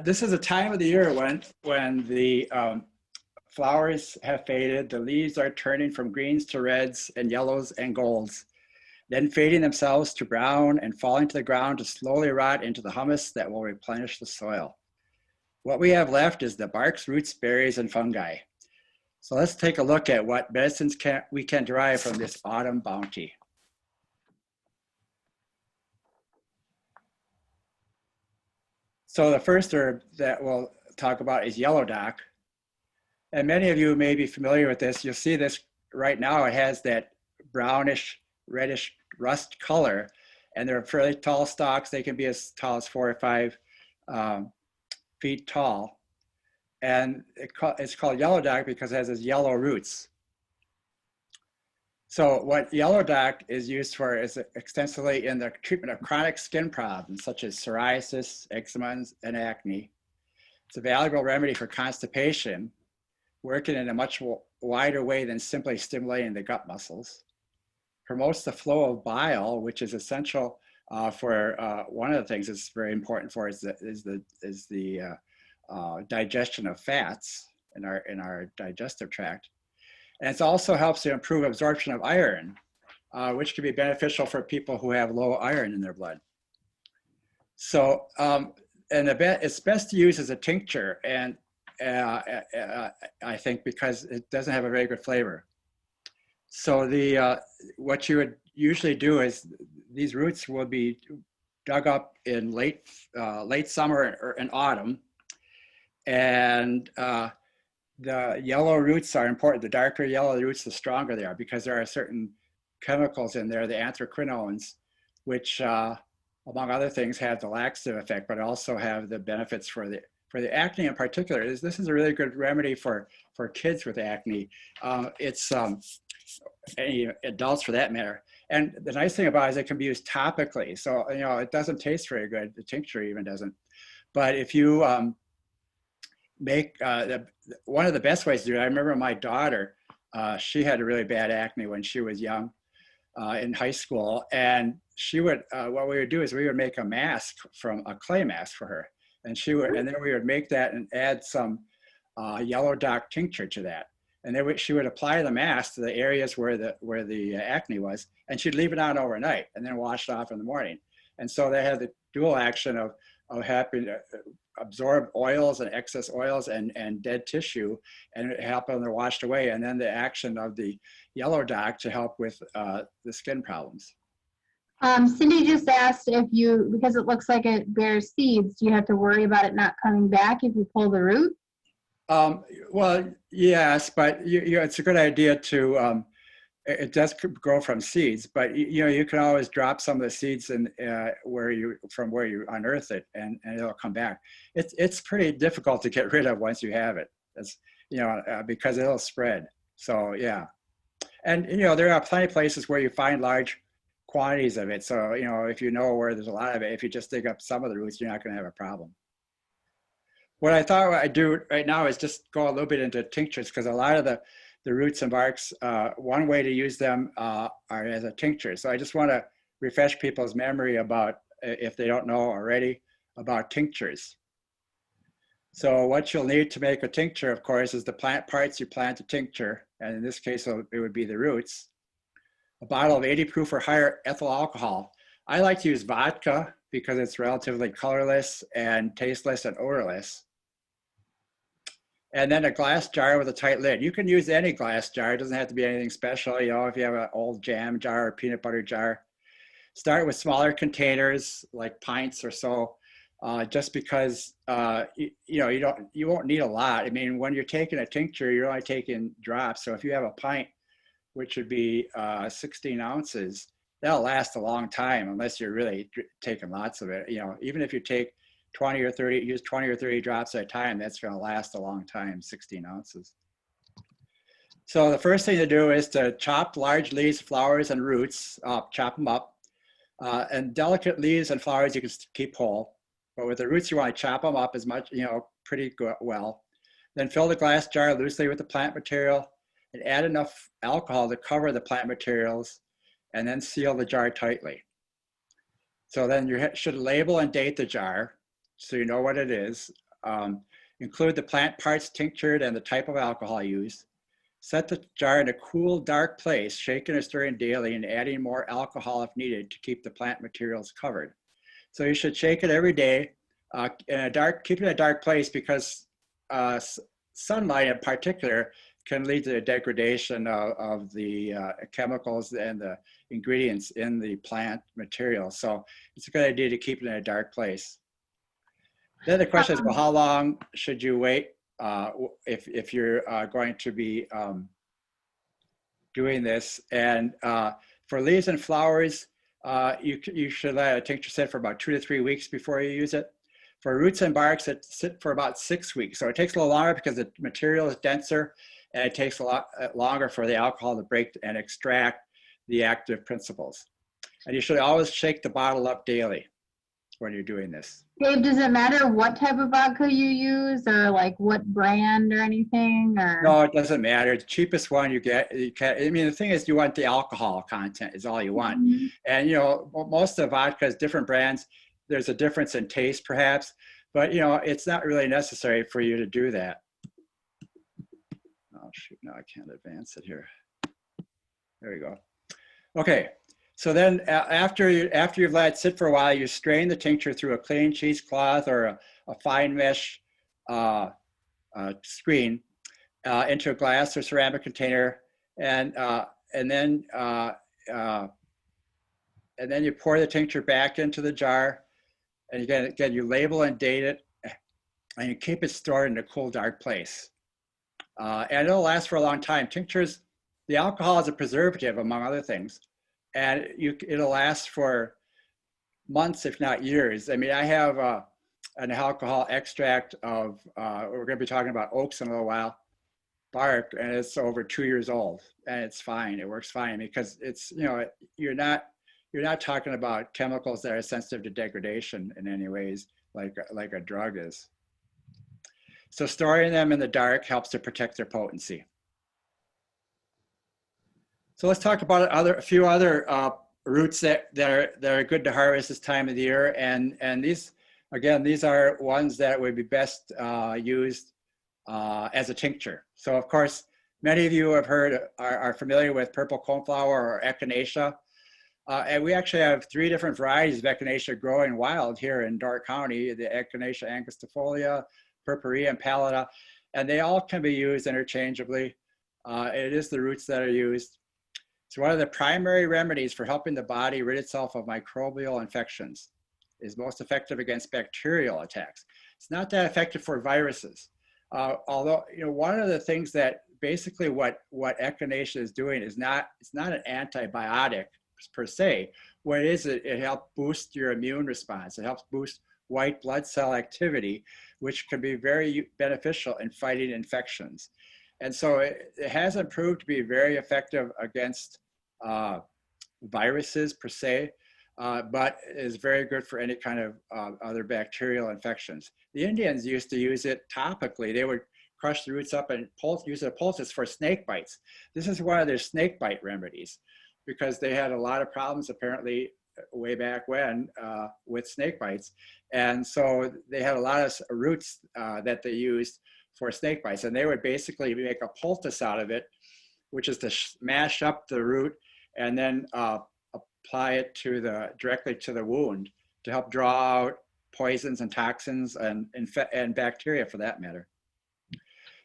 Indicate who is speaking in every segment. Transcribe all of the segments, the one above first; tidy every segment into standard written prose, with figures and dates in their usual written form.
Speaker 1: This is a time of the year when the flowers have faded, the leaves are turning from greens to reds and yellows and golds, then fading themselves to brown and falling to the ground to slowly rot into the humus that will replenish the soil. What we have left is the barks, roots, berries, and fungi. So let's take a look at what medicines we can derive from this autumn bounty. So the first herb that we'll talk about is yellow dock. And many of you may be familiar with this. You'll see this right now. It has that brownish, reddish rust color, and they're fairly tall stalks. They can be as tall as 4 or 5 feet tall. And it's called yellow dock because it has these yellow roots. So what yellow dock is used for is extensively in the treatment of chronic skin problems such as psoriasis, eczema, and acne. It's a valuable remedy for constipation, working in a much wider way than simply stimulating the gut muscles. Promotes the flow of bile, which is essential for one of the things that's very important for is the digestion of fats in our digestive tract. And it also helps to improve absorption of iron, which can be beneficial for people who have low iron in their blood. So, it's best to use as a tincture, and I think because it doesn't have a very good flavor. So what you would usually do is these roots will be dug up in late summer or in autumn, and the yellow roots are important. The darker yellow roots, the stronger they are, because there are certain chemicals in there, the anthraquinones, which among other things have the laxative effect, but also have the benefits for the acne in particular. This is a really good remedy for kids with acne. It's any adults for that matter. And the nice thing about it is it can be used topically. So, it doesn't taste very good. The tincture even doesn't. But if you make one of the best ways to do it, I remember my daughter, she had a really bad acne when she was young in high school. And she would, what we would do is we would make a mask a clay mask for her. And then we would make that and add some yellow dock tincture to that. And then she would apply the mask to the areas where the acne was, and she'd leave it on overnight and then wash it off in the morning. And so they had the dual action of helping absorb oils and excess oils and dead tissue, and help them to washed away. And then the action of the yellow dock to help with the skin problems.
Speaker 2: Cindy just asked because it looks like it bears seeds, do you have to worry about it not coming back if you pull the root?
Speaker 1: Well, yes, but it's a good idea to, it does grow from seeds, but you can always drop some of the seeds in from where you unearth it, and it'll come back. It's pretty difficult to get rid of once you have it. It's, because it'll spread. So yeah, and there are plenty of places where you find large quantities of it. So if you know where there's a lot of it, if you just dig up some of the roots, you're not going to have a problem. What I thought I'd do right now is just go a little bit into tinctures, because a lot of the roots and barks, one way to use them are as a tincture. So I just want to refresh people's memory about, if they don't know already, about tinctures. So what you'll need to make a tincture, of course, is the plant parts you plant a tincture. And in this case, it would be the roots. A bottle of 80 proof or higher ethyl alcohol. I like to use vodka because it's relatively colorless and tasteless and odorless. And then a glass jar with a tight lid. You can use any glass jar. It doesn't have to be anything special. If you have an old jam jar or peanut butter jar. Start with smaller containers, like pints or so, just because you won't need a lot. I mean, when you're taking a tincture, you're only taking drops. So if you have a pint, which would be 16 ounces, that'll last a long time unless you're really taking lots of it. Even if you take 20 or 30 drops at a time, that's going to last a long time, 16 ounces. So the first thing to do is to chop large leaves, flowers, and roots, chop them up. And delicate leaves and flowers you can keep whole. But with the roots, you want to chop them up as much, pretty well. Then fill the glass jar loosely with the plant material and add enough alcohol to cover the plant materials, and then seal the jar tightly. So then you should label and date the jar so you know what it is. Include the plant parts tinctured and the type of alcohol used. Set the jar in a cool, dark place, shaking or stirring daily and adding more alcohol if needed to keep the plant materials covered. So you should shake it every day keep it in a dark place because sunlight in particular can lead to the degradation of the chemicals and the ingredients in the plant material. So it's a good idea to keep it in a dark place. Then the question is, well, how long should you wait if you're going to be doing this? And for leaves and flowers, you should let a tincture sit for about 2 to 3 weeks before you use it. For roots and barks, it sit for about 6 weeks. So it takes a little longer because the material is denser, and it takes a lot longer for the alcohol to break and extract the active principles. And you should always shake the bottle up daily when you're doing this.
Speaker 2: Dave, does it matter what type of vodka you use or like what brand or anything? Or?
Speaker 1: No, it doesn't matter. The cheapest one you get, I mean, the thing is you want the alcohol content is all you want. Mm-hmm. And, you know, most of the vodkas, different brands, there's a difference in taste perhaps, but, you know, it's not really necessary for you to do that. Oh, shoot, no, I can't advance it here. There we go. Okay. So then after you've let it sit for a while, you strain the tincture through a clean cheesecloth or a fine mesh screen into a glass or ceramic container. And then you pour the tincture back into the jar. And again, you label and date it, and you keep it stored in a cool, dark place. And it'll last for a long time. Tinctures, the alcohol is a preservative, among other things. And it'll last for months, if not years. I mean, I have an alcohol extract of, we're going to be talking about oaks in a little while, bark, and it's over 2 years old, and it's fine. It works fine because it's, you know, you're not talking about chemicals that are sensitive to degradation in any ways, like a drug is. So storing them in the dark helps to protect their potency. So let's talk about a few other roots that are good to harvest this time of the year. And these, again, these are ones that would be best used as a tincture. So of course, many of you have heard, are familiar with purple coneflower or Echinacea. And we actually have 3 different varieties of Echinacea growing wild here in Door County, the Echinacea angustifolia, purpurea, and pallida, and they all can be used interchangeably. It is the roots that are used. It's one of the primary remedies for helping the body rid itself of microbial infections. It is most effective against bacterial attacks. It's not that effective for viruses. Although, you know, one of the things that basically what Echinacea is doing is it's not an antibiotic per se. What it is, it helps boost your immune response. It helps boost white blood cell activity, which can be very beneficial in fighting infections. And so it hasn't proved to be very effective against viruses per se, but is very good for any kind of other bacterial infections. The Indians used to use it topically. They would crush the roots up and use it as poultice for snake bites. This is one of their snake bite remedies because they had a lot of problems apparently way back when with snake bites. And so they had a lot of roots that they used for snake bites, and they would basically make a poultice out of it, which is to mash up the root and then apply it directly to the wound to help draw out poisons and toxins and bacteria for that matter.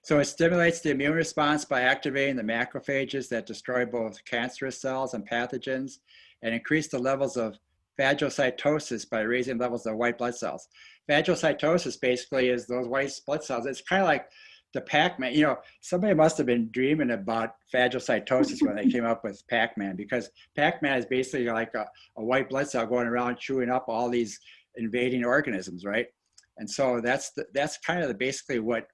Speaker 1: So it stimulates the immune response by activating the macrophages that destroy both cancerous cells and pathogens, and increase the levels of phagocytosis by raising levels of white blood cells. Phagocytosis basically is those white blood cells. It's kind of like the Pac-Man. You know, somebody must have been dreaming about phagocytosis when they came up with Pac-Man, because Pac-Man is basically like a white blood cell going around chewing up all these invading organisms, right? And so that's kind of basically what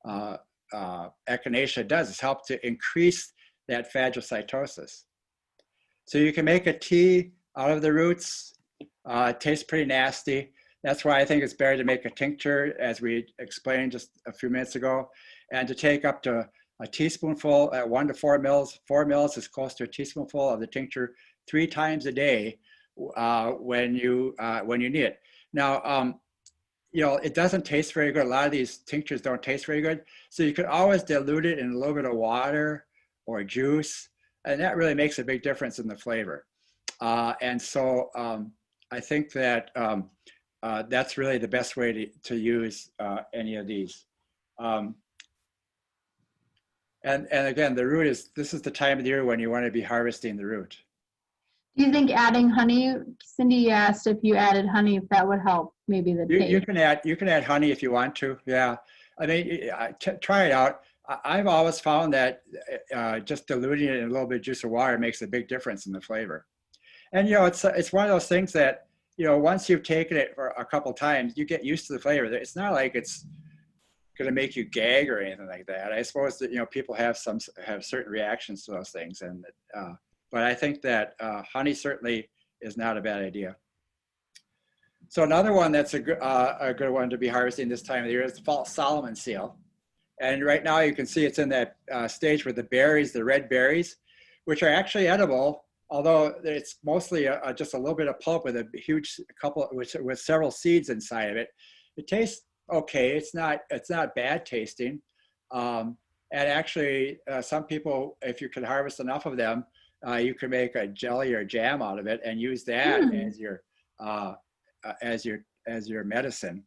Speaker 1: Echinacea does, is help to increase that phagocytosis. So you can make a tea out of the roots. It tastes pretty nasty. That's why I think it's better to make a tincture, as we explained just a few minutes ago, and to take up to a teaspoonful at 1 to 4 mils. 4 mils is close to a teaspoonful of the tincture 3 times a day when you need it. Now, you know, it doesn't taste very good. A lot of these tinctures don't taste very good. So you could always dilute it in a little bit of water or juice. And that really makes a big difference in the flavor. And so I think that that's really the best way to use any of these. And again, the root this is the time of the year when you want to be harvesting the root.
Speaker 2: Do you think adding honey, Cindy asked if you added honey, if that would help maybe the taste?
Speaker 1: You can add honey if you want to. Yeah, I mean, try it out. I've always found that just diluting it in a little bit of juice or water makes a big difference in the flavor. And you know, it's one of those things that, you know, once you've taken it for a couple times, you get used to the flavor. It's not like it's going to make you gag or anything like that. I suppose that, you know, people have certain reactions to those things, and but I think that honey certainly is not a bad idea. So another one that's a good one to be harvesting this time of the year is the false Solomon seal. And right now you can see it's in that stage with the berries, the red berries, which are actually edible, although it's mostly just a little bit of pulp with a huge couple with several seeds inside of it. It tastes okay. It's not bad tasting. And actually, some people, if you can harvest enough of them, you can make a jelly or jam out of it and use that as your medicine.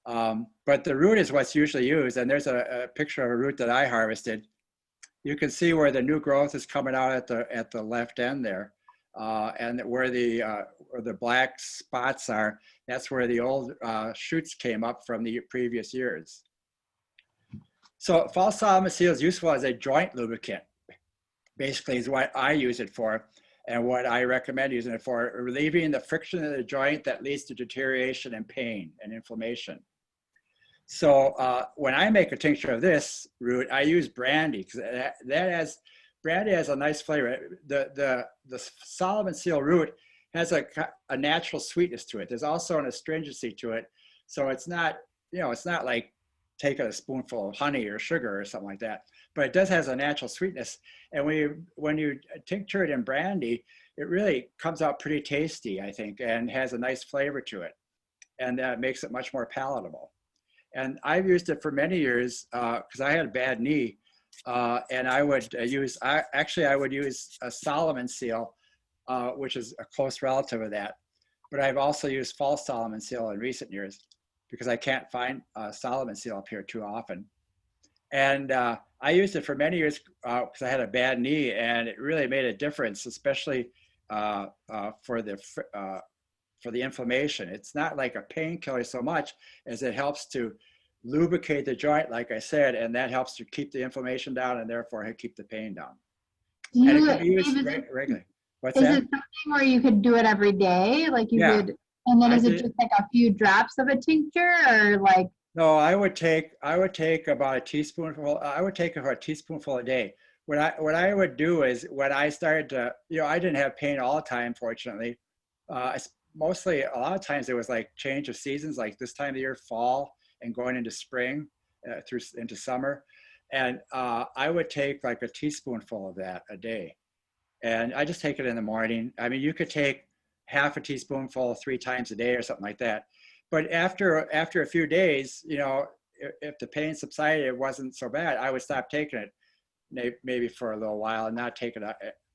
Speaker 1: But the root is what's usually used, and there's a picture of a root that I harvested. You can see where the new growth is coming out at the left end there, and where the black spots are. That's where the old shoots came up from the previous years. So false Solomon seal is useful as a joint lubricant. Basically, is what I use it for, and what I recommend using it for: relieving the friction in the joint that leads to deterioration and pain and inflammation. So when I make a tincture of this root, I use brandy, because brandy has a nice flavor. The Solomon seal root has a natural sweetness to it. There's also an astringency to it. So it's not, you know, it's not like taking a spoonful of honey or sugar or something like that, but it does has a natural sweetness. And when you tincture it in brandy, it really comes out pretty tasty, I think, and has a nice flavor to it. And that makes it much more palatable. And I've used it for many years because I had a bad knee, and I would use a Solomon seal, which is a close relative of that. But I've also used false Solomon seal in recent years because I can't find Solomon seal up here too often. And I used it for many years because I had a bad knee, and it really made a difference, especially for the inflammation. It's not like a painkiller so much as it helps to lubricate the joint, like I said, and that helps to keep the inflammation down and therefore keep the pain down. And it can be used regularly. What's that?
Speaker 2: Is it something where you could do it every day? Like you could, and then is it just like a few drops of a tincture, or like?
Speaker 1: No, I would take about a teaspoonful. I would take about a teaspoonful a day. What I would do is when I started to, you know, I didn't have pain all the time, fortunately. Mostly, a lot of times it was like change of seasons, like this time of the year, fall and going into spring, into summer. And I would take like a teaspoonful of that a day. And I just take it in the morning. I mean, you could take half a teaspoonful 3 times a day or something like that. But after a few days, you know, if the pain subsided, it wasn't so bad, I would stop taking it maybe for a little while and not take it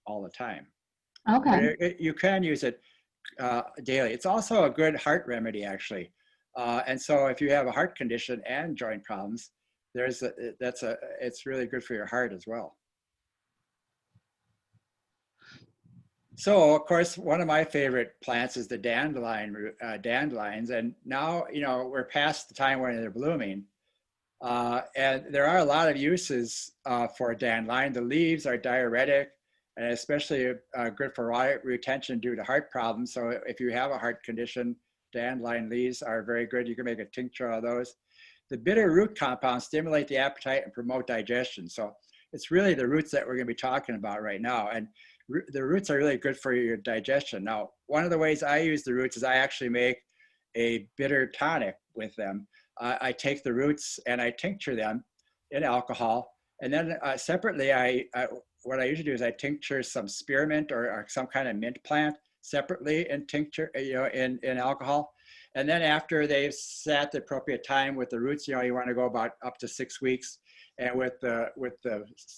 Speaker 1: all the time.
Speaker 2: Okay.
Speaker 1: You can use it daily. It's also a good heart remedy, actually. And so if you have a heart condition and joint problems, it's really good for your heart as well. So of course, one of my favorite plants is the dandelions. And now, you know, we're past the time when they're blooming. And there are a lot of uses for dandelion. The leaves are diuretic, and especially good for water retention due to heart problems. So if you have a heart condition, dandelion leaves are very good. You can make a tincture of those. The bitter root compounds stimulate the appetite and promote digestion. So it's really the roots that we're going to be talking about right now. And the roots are really good for your digestion. Now, one of the ways I use the roots is I actually make a bitter tonic with them. I take the roots and I tincture them in alcohol. And then separately, what I usually do is I tincture some spearmint or some kind of mint plant separately in tincture, you know, in alcohol. And then after they've sat the appropriate time with the roots, you know, you want to go about up to 6 weeks. And with the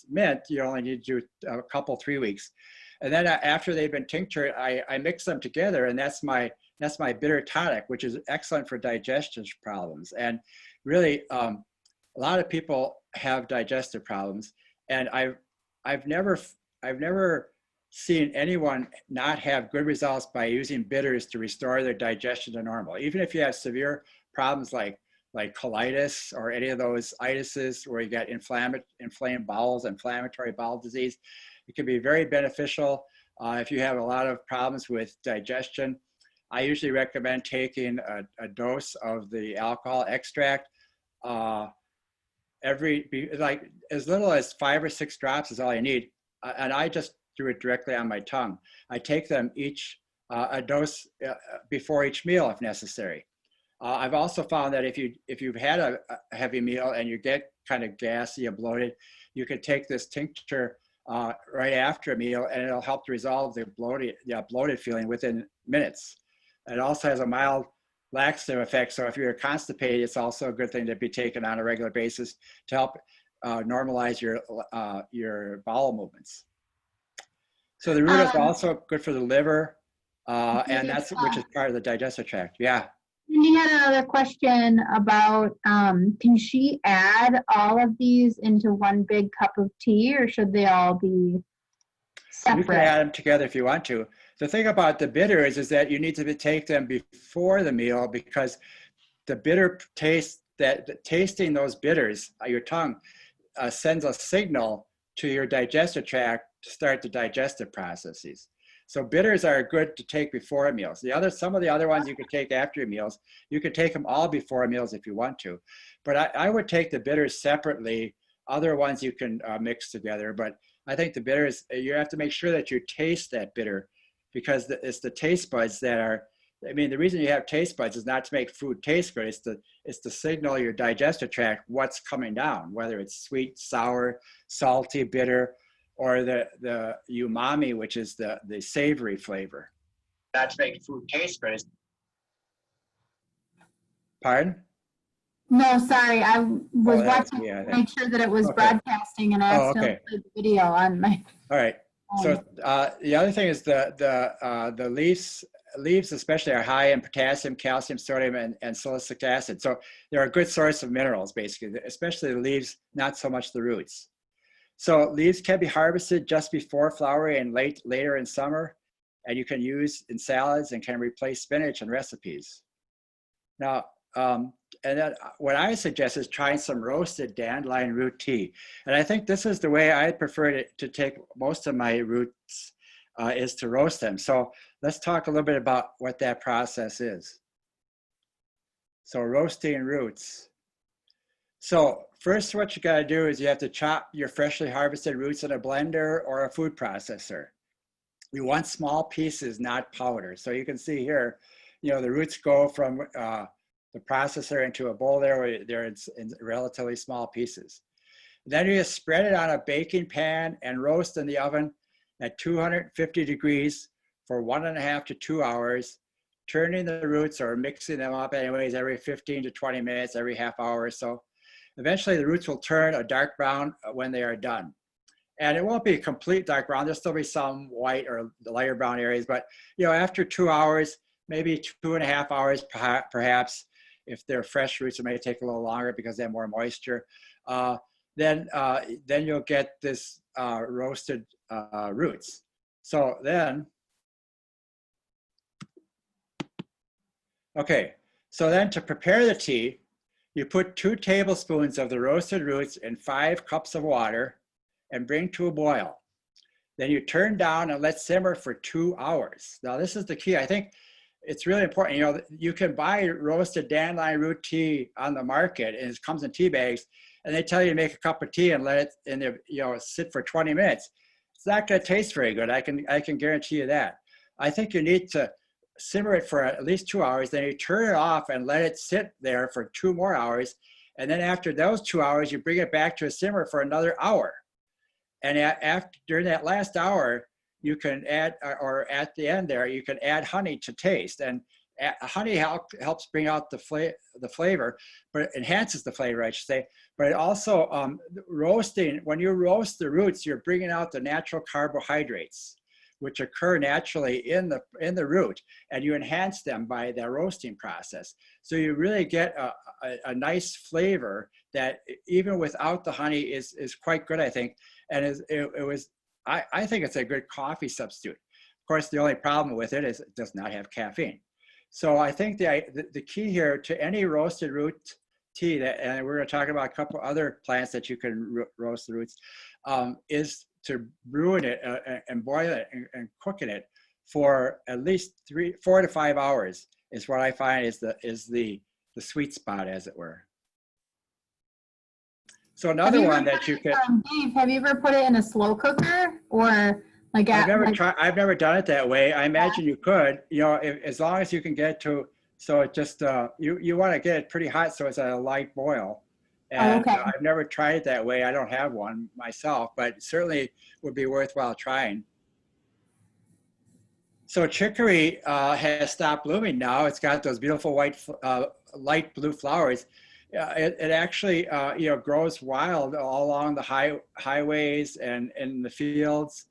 Speaker 1: mint, you only need to do a couple, 3 weeks. And then after they've been tinctured, I mix them together, and that's my bitter tonic, which is excellent for digestion problems. And really, a lot of people have digestive problems, and I've never seen anyone not have good results by using bitters to restore their digestion to normal. Even if you have severe problems like colitis or any of those itises where you get inflamed bowels, inflammatory bowel disease, it can be very beneficial. If you have a lot of problems with digestion, I usually recommend taking a dose of the alcohol extract like as little as 5 or 6 drops is all you need. And I just do it directly on my tongue. I take them each, a dose before each meal if necessary. I've also found that if you've had a heavy meal and you get kind of gassy and bloated, you can take this tincture right after a meal, and it'll help to resolve the bloated feeling within minutes. It also has a mild laxative effect, so if you're constipated, it's also a good thing to be taken on a regular basis to help normalize your bowel movements. So the root is also good for the liver, and which is part of the digestive tract. Yeah.
Speaker 2: Cindy had another question about, can she add all of these into one big cup of tea, or should they all be separate?
Speaker 1: You can add them together if you want to. The thing about the bitters is that you need to take them before the meal, because the bitter taste, tasting those bitters, your tongue sends a signal to your digestive tract to start the digestive processes. So bitters are good to take before meals. Some of the other ones you could take after your meals. You could take them all before meals if you want to. But I would take the bitters separately. Other ones you can mix together. But I think the bitters, you have to make sure that you taste that bitter, because it's the taste buds that are, I mean, the reason you have taste buds is not to make food taste good. It's to signal your digestive tract what's coming down, whether it's sweet, sour, salty, bitter, or the umami, which is the savory flavor. Not to make food taste good. Pardon?
Speaker 2: No, sorry. I was watching to make sure that it was broadcasting, and I accidentally played the video on my. All
Speaker 1: right. So the other thing is the leaves especially are high in potassium, calcium, sodium, and silicic acid. So they're a good source of minerals, basically, especially the leaves, not so much the roots. So leaves can be harvested just before flowering and later in summer, and you can use in salads and can replace spinach in recipes. Now, and then what I suggest is trying some roasted dandelion root tea. And I think this is the way I prefer to take most of my roots, is to roast them. So let's talk a little bit about what that process is. So roasting roots. So first, what you got to do is you have to chop your freshly harvested roots in a blender or a food processor. You want small pieces, not powder. So you can see here, you know, the roots go from the processor into a bowl there where they're in relatively small pieces. Then you just spread it on a baking pan and roast in the oven at 250 degrees for 1.5 to 2 hours, turning the roots or mixing them up anyways every 15 to 20 minutes, every half hour or so. Eventually the roots will turn a dark brown when they are done. And it won't be a complete dark brown. There'll still be some white or lighter brown areas, but you know, after 2 hours, maybe 2.5 hours perhaps, if they're fresh roots, it may take a little longer because they have more moisture. Then you'll get this roasted roots. So then, okay, so then to prepare the tea, you put 2 tablespoons of the roasted roots in 5 cups of water and bring to a boil. Then you turn down and let simmer for 2 hours. Now this is the key. I think it's really important. You know, you can buy roasted dandelion root tea on the market, and it comes in tea bags, and they tell you to make a cup of tea and let it in there, you know, sit for 20 minutes. It's not going to taste very good. I can guarantee you that. I think you need to simmer it for at least 2 hours, then you turn it off and let it sit there for 2 more hours. And then after those 2 hours, you bring it back to a simmer for another hour. And during that last hour, you can add, or at the end there, you can add honey to taste. And honey helps bring out the flavor, but it enhances the flavor, I should say. But it also, roasting, when you roast the roots, you're bringing out the natural carbohydrates, which occur naturally in the root, and you enhance them by the roasting process. So you really get a nice flavor that even without the honey is quite good, I think. And I think it's a good coffee substitute. Of course, the only problem with it is it does not have caffeine. So I think the key here to any roasted root tea, and we're going to talk about a couple other plants that you can roast the roots, is to brewing it and boil it and cooking it for at least 4 to 5 hours is what I find is the sweet spot, as it were. So another one that you can.
Speaker 2: Dave, have you ever put it in a slow cooker or like?
Speaker 1: I've never done it that way. I imagine you could. As long as you can get to. So it just you want to get it pretty hot so it's at a light boil. And I've never tried it that way. I don't have one myself, but certainly would be worthwhile trying. So chicory has stopped blooming now. It's got those beautiful white, light blue flowers. It actually, grows wild all along the highways and in the fields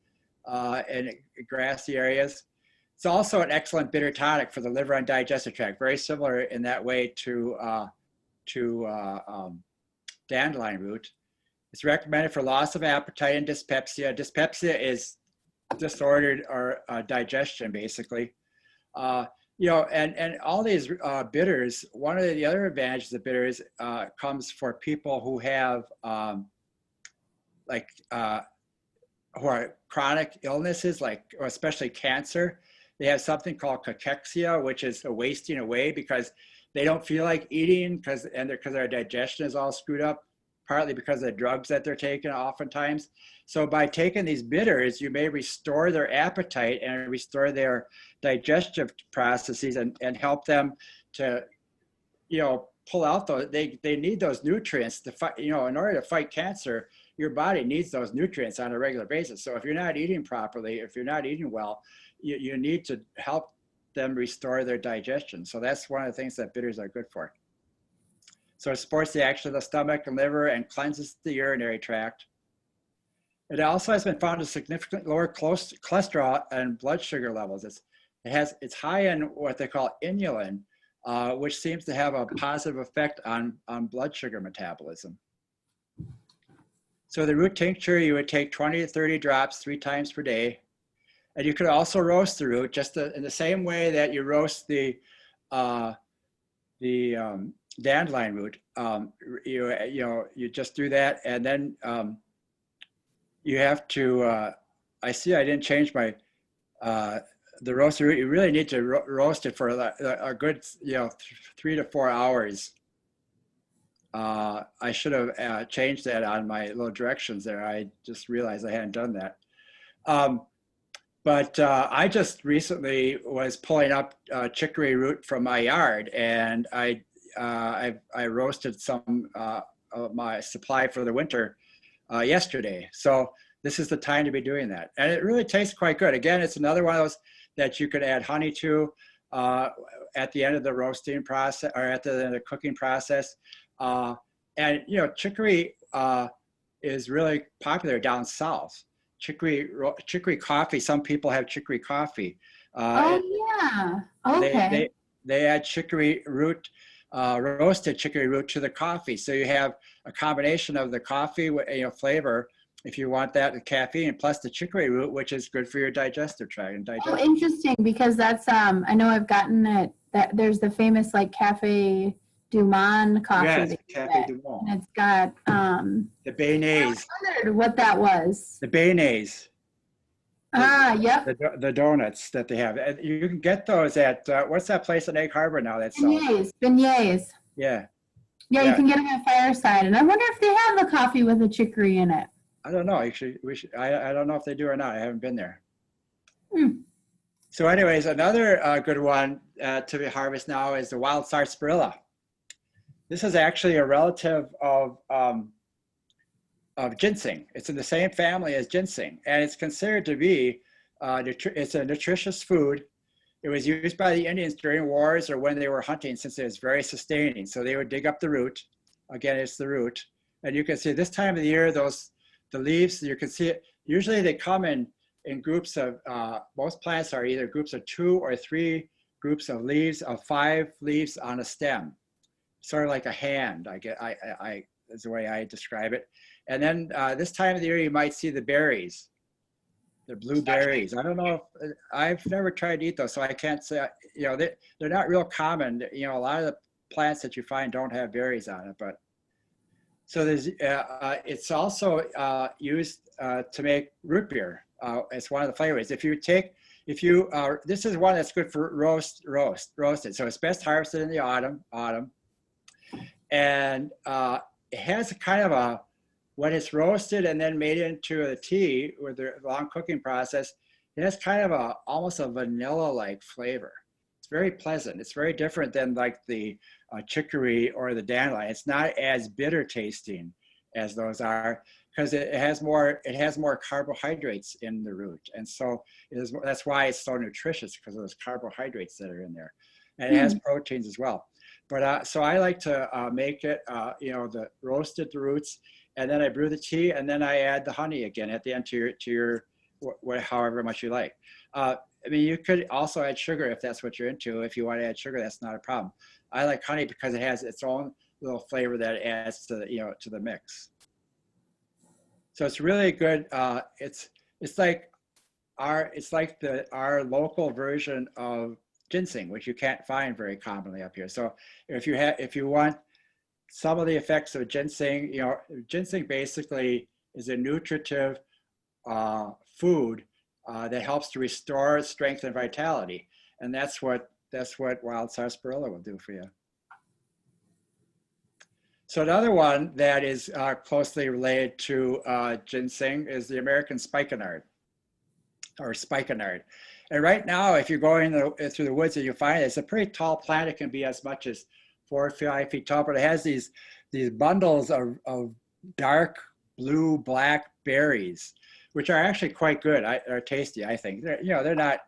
Speaker 1: and grassy areas. It's also an excellent bitter tonic for the liver and digestive tract, very similar in that way to dandelion root. It's recommended for loss of appetite and dyspepsia. Dyspepsia is disordered or digestion, basically. And all these bitters, one of the other advantages of bitters comes for people who have who are chronic illnesses, or especially cancer. They have something called cachexia, which is a wasting away because they don't feel like eating because their digestion is all screwed up, partly because of the drugs that they're taking oftentimes. So by taking these bitters, you may restore their appetite and restore their digestive processes and help them to, pull out those, they need those nutrients to fight, in order to fight cancer, your body needs those nutrients on a regular basis. So if you're not eating properly, if you're not eating well, you need to help them restore their digestion. So that's one of the things that bitters are good for. So it supports the action of the stomach and liver and cleanses the urinary tract. It also has been found to significantly lower cholesterol and blood sugar levels. It's high in what they call inulin, which seems to have a positive effect on blood sugar metabolism. So the root tincture, you would take 20 to 30 drops 3 times per day. And you could also roast the root just in the same way that you roast the dandelion root. You just do that, and then you have to. I see I didn't change my the roasted root. You really need to roast it for a good 3 to 4 hours. I should have changed that on my little directions there. I just realized I hadn't done that. But I just recently was pulling up chicory root from my yard, and I roasted some of my supply for the winter yesterday. So this is the time to be doing that. And it really tastes quite good. Again, it's another one of those that you could add honey to at the end of the roasting process or at the end of the cooking process. And chicory is really popular down south. Chicory coffee. Some people have chicory coffee.
Speaker 2: Yeah. Okay.
Speaker 1: They add chicory root, roasted chicory root to the coffee. So you have a combination of the coffee, flavor, if you want that, the caffeine, plus the chicory root, which is good for your digestive tract and digestion.
Speaker 2: Oh, interesting, because that's I know I've gotten it. That there's the famous Cafe Du Monde coffee.
Speaker 1: Yes, Cafe Du Monde.
Speaker 2: And it's got
Speaker 1: the Bayonnaise.
Speaker 2: I wondered what that was.
Speaker 1: The Bayonnaise.
Speaker 2: Yep.
Speaker 1: The donuts that they have. You can get those at what's that place in Egg Harbor now? That's
Speaker 2: Beignets.
Speaker 1: Yeah.
Speaker 2: Yeah, you can get them at Fireside, and I wonder if they have the coffee with the chicory in it.
Speaker 1: I don't know. Actually, I don't know if they do or not. I haven't been there. So, anyways, another good one to be harvested now is the wild Sarsaparilla. This is actually a relative of ginseng. It's in the same family as ginseng, and it's considered to be it's a nutritious food. It was used by the Indians during wars or when they were hunting, since it was very sustaining. So they would dig up the root. Again, it's the root. And you can see this time of the year, the leaves, you can see it. Usually they come in groups of, most plants are either groups of 2 or 3 groups of leaves, of 5 leaves on a stem. Sort of like a hand, is the way I describe it. And then this time of the year, you might see the berries. The blueberries. I don't know if, I've never tried to eat those, so I can't say, you know, they're not real common. You know, a lot of the plants that you find don't have berries on it, but so there's, it's also used to make root beer. It's one of the flavors. This is one that's good for roasted. So it's best harvested in the autumn. And it has a kind of a, when it's roasted and then made into a tea with the long cooking process, it has kind of almost a vanilla-like flavor. It's very pleasant. It's very different than like the chicory or the dandelion. It's not as bitter tasting as those are, because it has more carbohydrates in the root. And so that's why it's so nutritious, because of those carbohydrates that are in there. And it has proteins as well. But so I like to make it, you know, roasted the roots, and then I brew the tea, and then I add the honey again at the end to your however much you like. I mean, you could also add sugar if that's what you're into. If you want to add sugar, that's not a problem. I like honey because it has its own little flavor that it adds to the, you know, to the mix. So it's really good. It's like our local version of ginseng, which you can't find very commonly up here. So if you want some of the effects of ginseng, you know, ginseng basically is a nutritive food that helps to restore strength and vitality, and that's what wild sarsaparilla will do for you. So another one that is closely related to ginseng is the American spikenard, or spikenard. And right now, if you're going through the woods and you find it, it's a pretty tall plant. It can be as much as 4 or 5 feet tall, but it has these bundles of dark blue black berries, which are actually quite good. Are tasty, I think. They're not.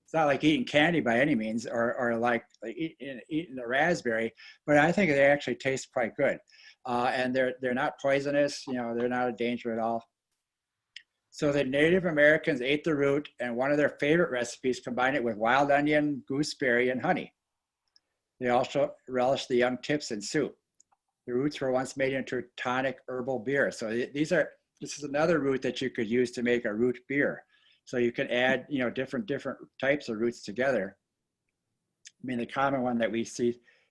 Speaker 1: It's not like eating candy by any means, or like eating a raspberry, but I think they actually taste quite good. And they're not poisonous. You know, they're not a danger at all. So the Native Americans ate the root, and one of their favorite recipes combined it with wild onion, gooseberry, and honey. They also relished the young tips in soup. The roots were once made into a tonic herbal beer. So this is another root that you could use to make a root beer. So you can add, you know, different types of roots together. I mean, the common one that we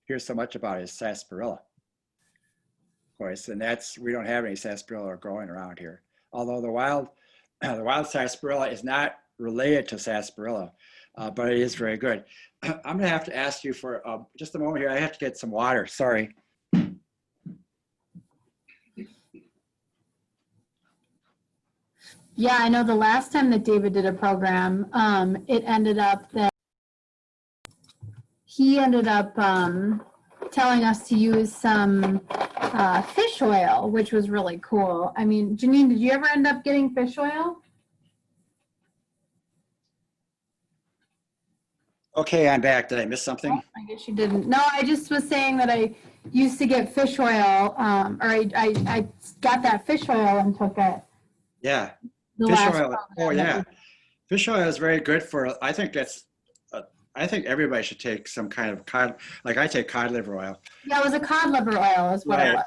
Speaker 1: hear so much about is sarsaparilla, of course, and we don't have any sarsaparilla growing around here. Although the wild sarsaparilla is not related to sarsaparilla, but it is very good. I'm going to have to ask you for just a moment here. I have to get some water. Sorry.
Speaker 2: Yeah, I know the last time that David did a program, it ended up that he ended up telling us to use some fish oil, which was really cool. I mean, Janine, did you ever end up getting fish oil?
Speaker 1: Okay, I'm back. Did I miss something?
Speaker 2: Oh, I guess you didn't. No, I just was saying that I used to get fish oil, or I got that fish oil and took it.
Speaker 1: Yeah, fish oil. Oh yeah, fish oil is very good for. I think everybody should take some kind of cod. Like I take cod liver oil.
Speaker 2: Yeah, it was a cod liver oil, is what it was.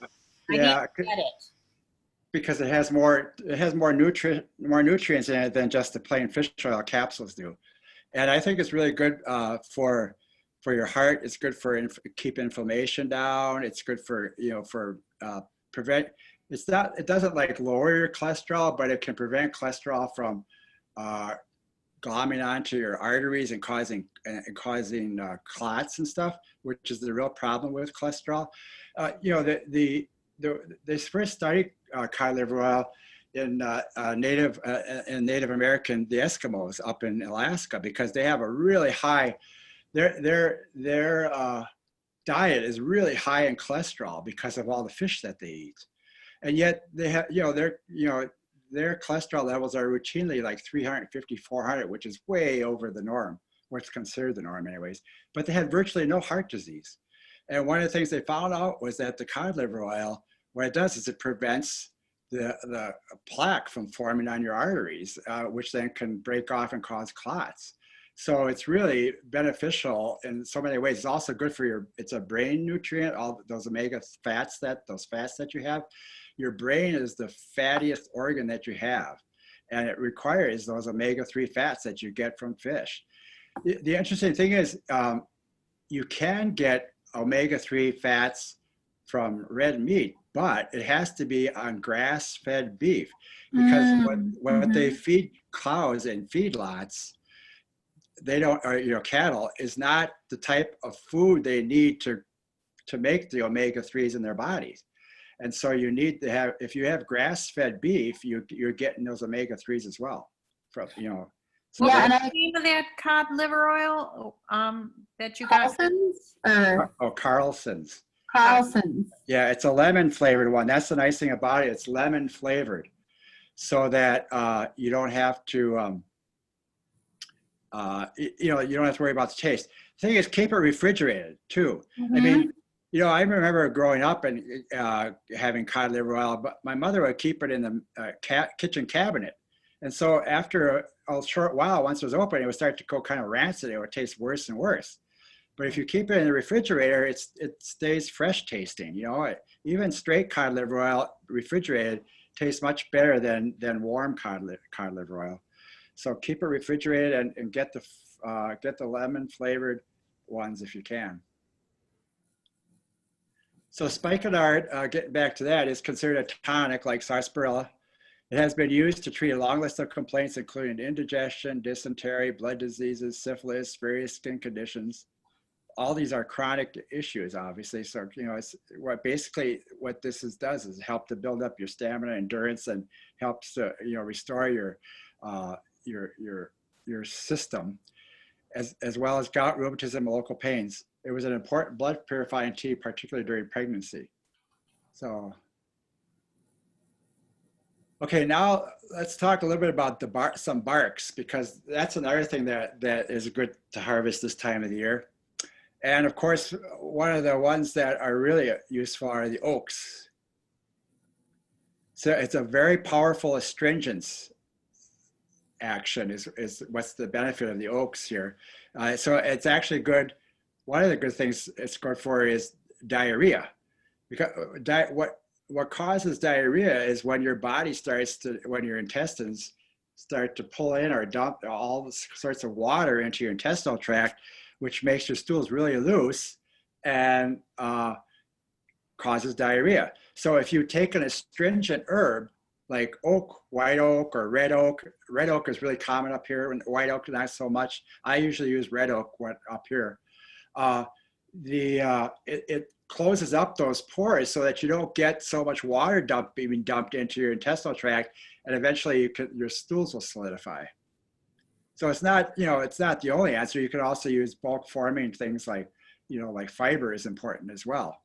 Speaker 1: Yeah,
Speaker 3: I didn't get it
Speaker 1: because it has more nutrients in it than just the plain fish oil capsules do. And I think it's really good for your heart. It's good for keep inflammation down. It's good for, you know, for prevent. It doesn't like lower your cholesterol, but it can prevent cholesterol from glomming onto your arteries and causing clots and stuff, which is the real problem with cholesterol. You know, this first study cod liver oil in Native American, the Eskimos up in Alaska, because they have a really high, their diet is really high in cholesterol because of all the fish that they eat, and yet they have, their cholesterol levels are routinely like 350, 400, which is way over the norm, what's considered the norm anyways, but they had virtually no heart disease. And one of the things they found out was that the cod liver oil, what it does is it prevents the plaque from forming on your arteries, which then can break off and cause clots. So it's really beneficial in so many ways. It's also good for it's a brain nutrient, all those omega fats, those fats that you have. Your brain is the fattiest organ that you have, and it requires those omega-3 fats that you get from fish. The interesting thing is you can get omega-3 fats from red meat, but it has to be on grass-fed beef, because what they feed cows in feedlots, they don't, or cattle, is not the type of food they need to make the omega-3s in their bodies. And so you need to have, if you have grass-fed beef, you're getting those omega-3s as well. From So
Speaker 2: yeah, and
Speaker 3: What's the name of that cod liver oil that you got?
Speaker 2: Carlson's or
Speaker 1: Carlson's.
Speaker 2: Carlson's.
Speaker 1: Yeah, it's a lemon flavored one. That's the nice thing about it. It's lemon flavored, so that you don't have to, you don't have to worry about the taste. The thing is, keep it refrigerated too. I mean, I remember growing up and having cod liver oil, but my mother would keep it in the kitchen cabinet. And so after a short while, once it was open, it would start to go kind of rancid. It would taste worse and worse. But if you keep it in the refrigerator, it stays fresh tasting. Even straight cod liver oil refrigerated tastes much better than warm cod liver oil. So keep it refrigerated and get the lemon flavored ones if you can. So spikenard, getting back to that, is considered a tonic like sarsaparilla. It has been used to treat a long list of complaints, including indigestion, dysentery, blood diseases, syphilis, various skin conditions. All these are chronic issues, obviously. So, it's what this does is help to build up your stamina, endurance, and helps to, restore your system, as well as gout, rheumatism, and local pains. It was an important blood purifying tea, particularly during pregnancy. So, okay, now let's talk a little bit about some barks, because that's another thing that is good to harvest this time of the year. And of course, one of the ones that are really useful are the oaks. So it's a very powerful astringent action is what's the benefit of the oaks here. So it's actually good. One of the good things it's good for is diarrhea, because what causes diarrhea is when your body when your intestines start to pull in or dump all sorts of water into your intestinal tract, which makes your stools really loose and causes diarrhea. So if you take an astringent herb like oak, white oak, or red oak is really common up here, and white oak not so much. I usually use red oak up here. It closes up those pores so that you don't get so much water being dumped into your intestinal tract, and eventually your stools will solidify. So it's not the only answer. You can also use bulk forming things like fiber is important as well.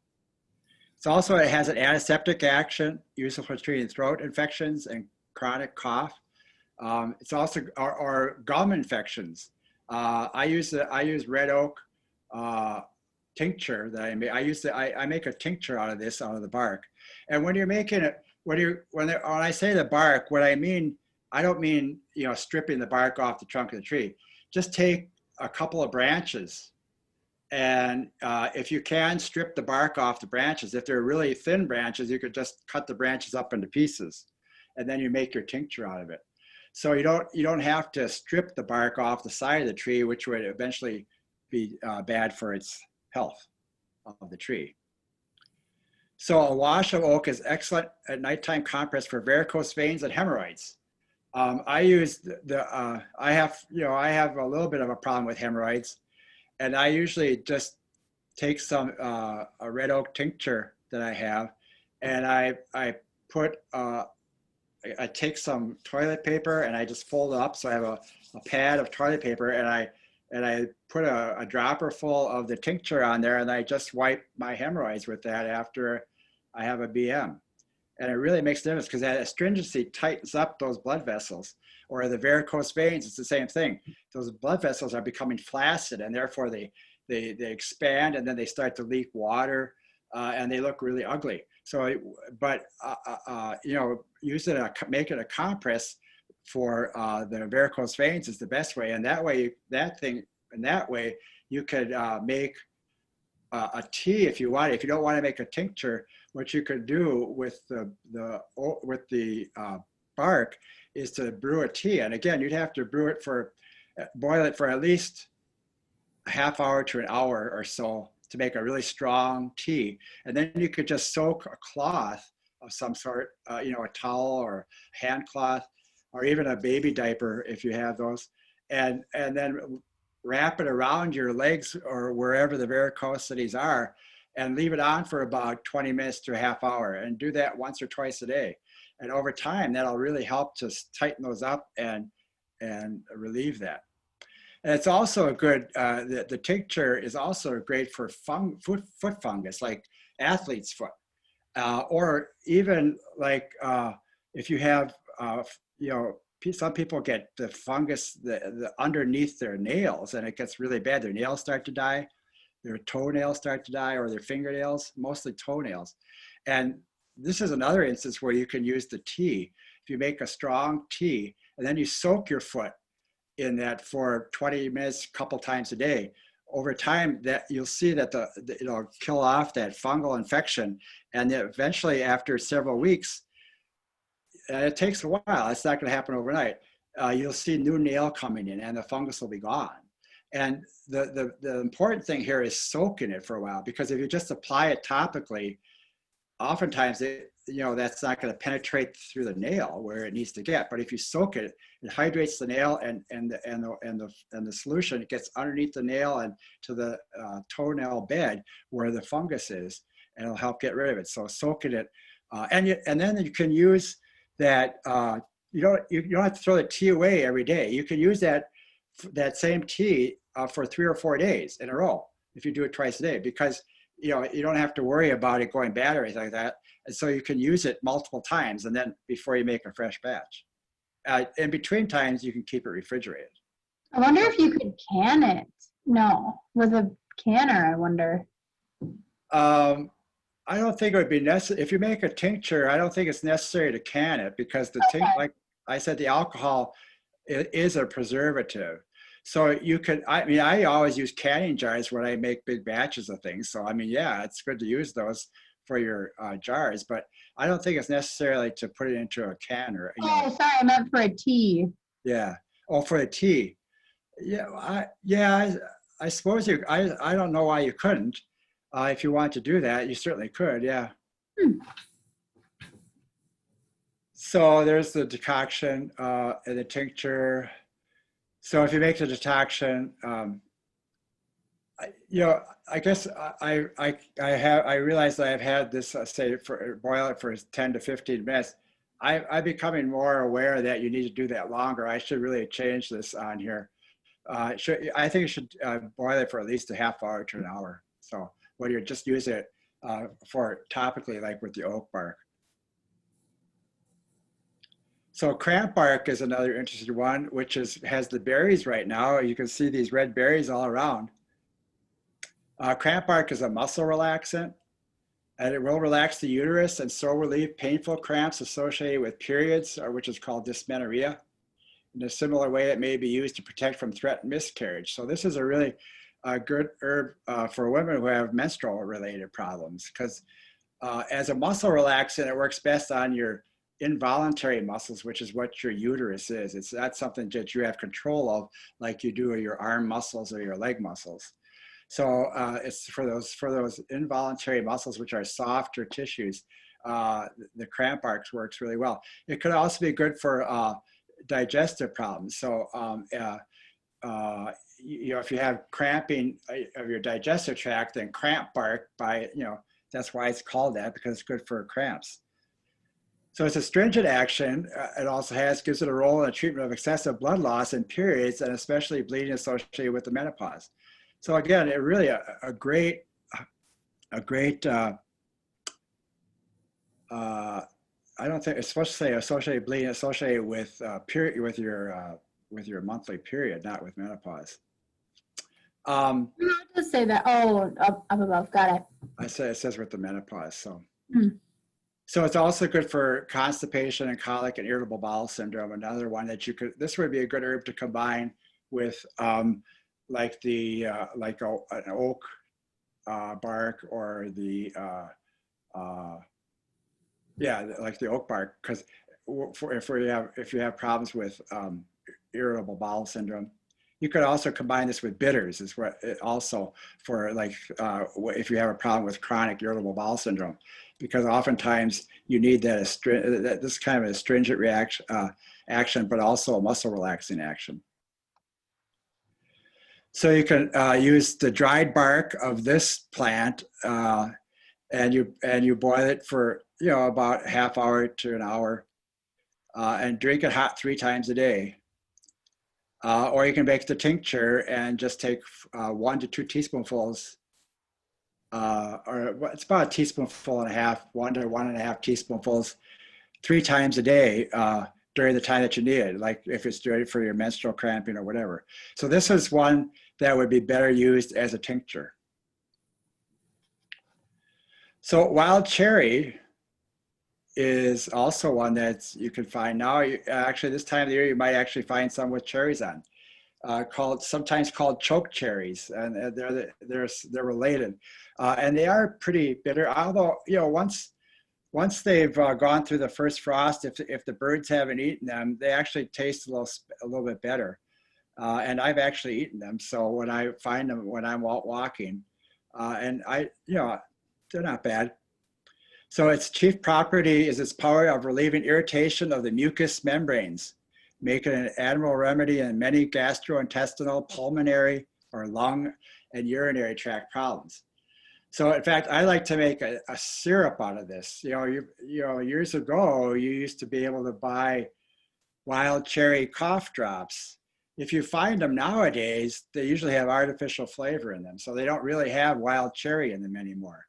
Speaker 1: It has an antiseptic action, useful for treating throat infections and chronic cough. It's also or gum infections. I use red oak tincture that I make. I make a tincture out of the bark. And when you're making it, when I say the bark, what I mean, I don't mean stripping the bark off the trunk of the tree. Just take a couple of branches, and if you can, strip the bark off the branches. If they're really thin branches, you could just cut the branches up into pieces, and then you make your tincture out of it. So you don't have to strip the bark off the side of the tree, which would eventually be bad for its health of the tree. So a wash of oak is excellent at nighttime compress for varicose veins and hemorrhoids. I use I have a little bit of a problem with hemorrhoids, and I usually just take some a red oak tincture that I have, and I take some toilet paper and I just fold it up so I have a pad of toilet paper, and I put a dropper full of the tincture on there, and I just wipe my hemorrhoids with that after I have a BM. And it really makes a difference because that astringency tightens up those blood vessels. Or the varicose veins, it's the same thing. Those blood vessels are becoming flaccid, and therefore they expand, and then they start to leak water, and they look really ugly. So, you know, make it a compress for the varicose veins is the best way. And that way, you could make a tea if you want. If you don't want to make a tincture, what you could do with the bark is to brew a tea. And again, you'd have to boil it for at least a half hour to an hour or so to make a really strong tea. And then you could just soak a cloth of some sort, you know, a towel or hand cloth, or even a baby diaper if you have those, and then wrap it around your legs or wherever the varicosities are, and leave it on for about 20 minutes to a half hour, and do that once or twice a day. And over time, that'll really help to tighten those up and relieve that. And it's also a good, the tincture is also great for foot fungus, like athlete's foot, or even like if you have, you know, some people get the fungus the underneath their nails, and it gets really bad. Their nails start to die, their toenails start to die, or their fingernails, mostly toenails. And this is another instance where you can use the tea. If you make a strong tea and then you soak your foot in that for 20 minutes, a couple times a day, over time that you'll see that it'll kill off that fungal infection. And then eventually after several weeks, and it takes a while, it's not going to happen overnight, you'll see new nail coming in and the fungus will be gone. And the important thing here is soaking it for a while, because if you just apply it topically, oftentimes that's not going to penetrate through the nail where it needs to get. But if you soak it, it hydrates the nail, and the solution, it gets underneath the nail and to the toenail bed where the fungus is, and it'll help get rid of it. So soaking it, and then you can use that. You don't have to throw the tea away every day. You can use that same tea for 3 or 4 days in a row if you do it twice a day, because you don't have to worry about it going bad or anything like that. And so you can use it multiple times, and then before you make a fresh batch. In between times, you can keep it refrigerated.
Speaker 2: I wonder if you could can it. No, with a canner, I wonder.
Speaker 1: I don't think it would be necessary. If you make a tincture, I don't think it's necessary to can it, because like I said, the alcohol is a preservative. So you could, I always use canning jars when I make big batches of things. So, yeah, it's good to use those for your jars, but I don't think it's necessarily to put it into a canner.
Speaker 2: Oh, sorry, I meant for a tea.
Speaker 1: Yeah. Oh, for the tea. Yeah, I suppose I don't know why you couldn't. If you want to do that, you certainly could, yeah. So there's the decoction and the tincture. So if you make the decoction, I guess I realize that I've had this, boil it for 10 to 15 minutes. I'm becoming more aware that you need to do that longer. I should really change this on here. I think you should boil it for at least a half hour to an hour. So when you're just using it for topically, like with the oak bark. So cramp bark is another interesting one, which has the berries right now. You can see these red berries all around. Cramp bark is a muscle relaxant, and it will relax the uterus and so relieve painful cramps associated with periods, which is called dysmenorrhea. In a similar way, it may be used to protect from threatened miscarriage. So this is a really good herb for women who have menstrual related problems, because as a muscle relaxant, it works best on your involuntary muscles, which is what your uterus is. It's not something that you have control of like you do your arm muscles or your leg muscles. So it's for those involuntary muscles, which are softer tissues. The cramp bark works really well. It could also be good for digestive problems. So if you have cramping of your digestive tract, then cramp bark, that's why it's called that, because it's good for cramps. So it's a astringent action. It also gives it a role in the treatment of excessive blood loss in periods, and especially bleeding associated with the menopause. So again, it really a great don't think it's supposed to say associated bleeding associated with period with your monthly period, not with menopause.
Speaker 2: No, it does say that. Oh, up above. Got it.
Speaker 1: It says with the menopause. So,
Speaker 2: Hmm.
Speaker 1: so it's also good for constipation and colic and irritable bowel syndrome. Another one that you could. This would be a good herb to combine with, like an oak bark, or the like the oak bark, because if you have problems with irritable bowel syndrome. You could also combine this with bitters, is what it also for like if you have a problem with chronic irritable bowel syndrome, because oftentimes you need this kind of astringent action, but also a muscle relaxing action. So you can use the dried bark of this plant, and you boil it for about a half hour to an hour, and drink it hot 3 times a day. Or you can make the tincture and just take 1 to 2 teaspoonfuls, or it's about a teaspoonful and a half, 1 to 1.5 teaspoonfuls, 3 times a day during the time that you need it, like if it's ready for your menstrual cramping or whatever. So this is one that would be better used as a tincture. So wild cherry is also one that you can find now. Actually, this time of the year, you might actually find some with cherries on, sometimes called choke cherries, and they're related, and they are pretty bitter. Although once they've gone through the first frost, if the birds haven't eaten them, they actually taste a little bit better. And I've actually eaten them. So when I find them when I'm out walking, and they're not bad. So its chief property is its power of relieving irritation of the mucous membranes, making it an admirable remedy in many gastrointestinal, pulmonary, or lung and urinary tract problems. So in fact, I like to make a syrup out of this. Years ago, you used to be able to buy wild cherry cough drops. If you find them nowadays, they usually have artificial flavor in them. So they don't really have wild cherry in them anymore.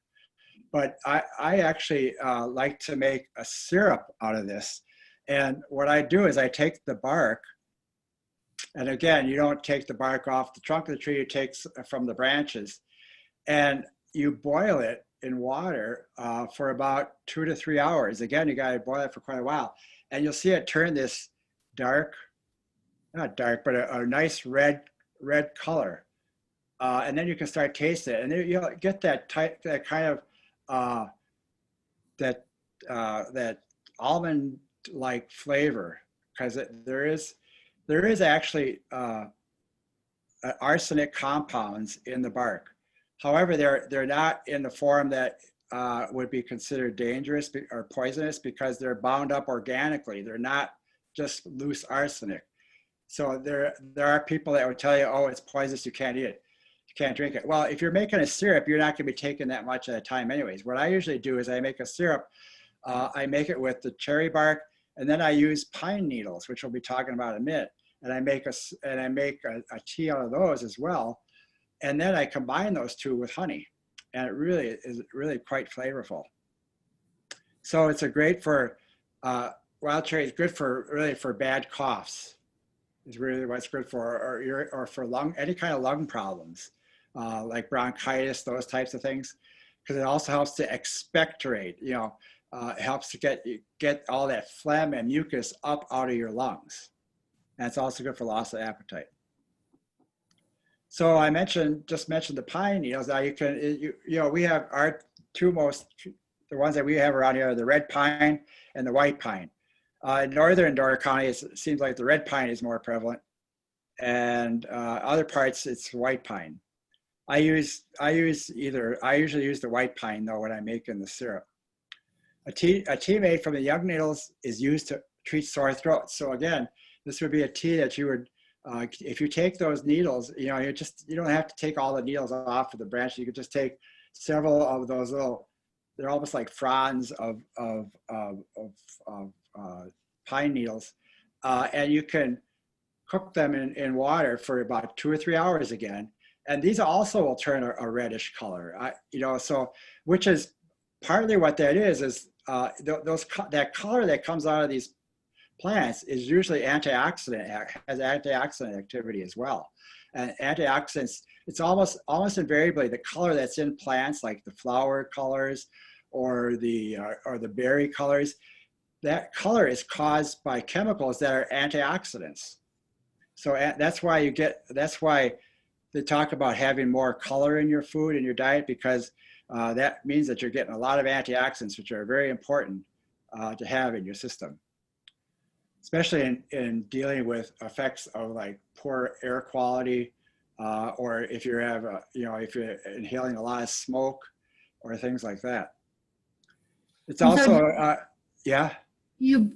Speaker 1: But I actually like to make a syrup out of this. And what I do is I take the bark, and again, you don't take the bark off the trunk of the tree, you take from the branches, and you boil it in water for about 2 to 3 hours. Again, you got to boil it for quite a while. And you'll see it turn this not dark, but a nice red color. And then you can start tasting it. And then you'll get that kind of that almond-like flavor, because there is actually arsenic compounds in the bark. However, they're not in the form that would be considered dangerous or poisonous, because they're bound up organically. They're not just loose arsenic. So there are people that would tell you, oh, it's poisonous, you can't eat it. You can't drink it. Well, if you're making a syrup, you're not going to be taking that much at a time anyways. What I usually do is I make a syrup. I make it with the cherry bark, and then I use pine needles, which we'll be talking about in a minute. And I make a tea out of those as well. And then I combine those two with honey, and it really is quite flavorful. So it's wild cherry is good for bad coughs. Is really what it's good for, or for any kind of lung problems, like bronchitis, those types of things, because it also helps to expectorate. It helps to get all that phlegm and mucus up out of your lungs, and it's also good for loss of appetite. So I just mentioned the pine needles. Now we have our the ones that we have around here are the red pine and the white pine. In northern Door County, it seems like the red pine is more prevalent, and other parts it's white pine. I usually use the white pine though when I'm making the syrup. A tea made from the young needles is used to treat sore throats. So again, this would be a tea that you would, if you take those needles, you don't have to take all the needles off of the branch. You could just take several of those they're almost like fronds of pine needles, and you can cook them in water for about 2 or 3 hours again. And these also will turn a reddish color, so which is partly what that is that color that comes out of these plants is usually antioxidant, has antioxidant activity as well. And antioxidants, it's almost invariably the color that's in plants, like the flower colors or the berry colors. That color is caused by chemicals that are antioxidants. So that's why they talk about having more color in your food, in your diet, because that means that you're getting a lot of antioxidants, which are very important to have in your system, especially in dealing with effects of like poor air quality, or if you have, if you're inhaling a lot of smoke or things like that. It's also, yeah.
Speaker 2: Do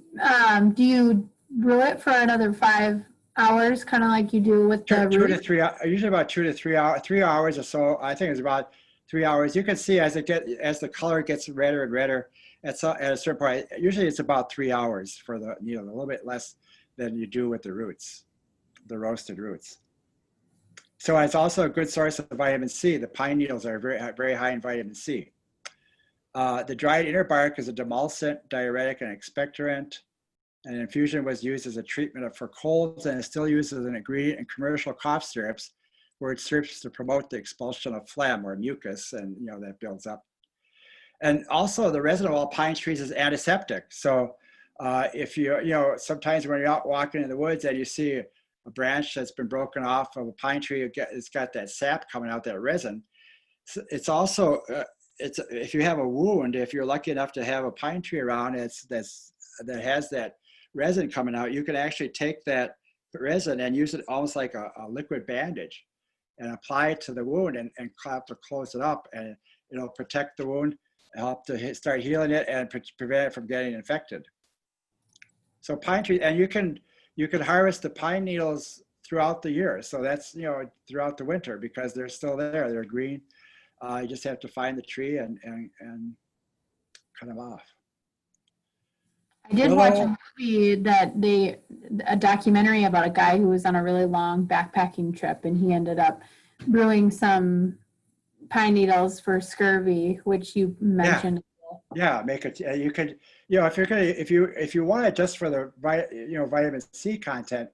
Speaker 2: you brew it for another 5 hours, kind of like you do with the
Speaker 1: Two
Speaker 2: root?
Speaker 1: to 3 hours, usually about 2 to 3 hours, 3 hours or so. I think it's about 3 hours. You can see as the color gets redder and redder, at a certain point, usually it's about 3 hours for the needle, a little bit less than you do with the roots, the roasted roots. So it's also a good source of vitamin C. The pine needles are very high in vitamin C. The dried inner bark is a demulcent, diuretic, and expectorant. And infusion was used as a treatment for colds and is still used as an ingredient in commercial cough syrups, where it serves to promote the expulsion of phlegm or mucus, and that builds up. And also the resin of all pine trees is antiseptic. So if sometimes when you're out walking in the woods and you see a branch that's been broken off of a pine tree, it's got that sap coming out, that resin. It's also, if you have a wound, if you're lucky enough to have a pine tree around that has that resin coming out, you can actually take that resin and use it almost like a liquid bandage and apply it to the wound and help to close it up, and it'll protect the wound, help to start healing it, and prevent it from getting infected. So pine tree, and you can harvest the pine needles throughout the year. So that's throughout the winter, because they're still there, they're green. You just have to find the tree and cut them off.
Speaker 2: I did watch a movie a documentary about a guy who was on a really long backpacking trip, and he ended up brewing some pine needles for scurvy, which you mentioned.
Speaker 1: Yeah, make it. You could, if you want it just for the vitamin C content,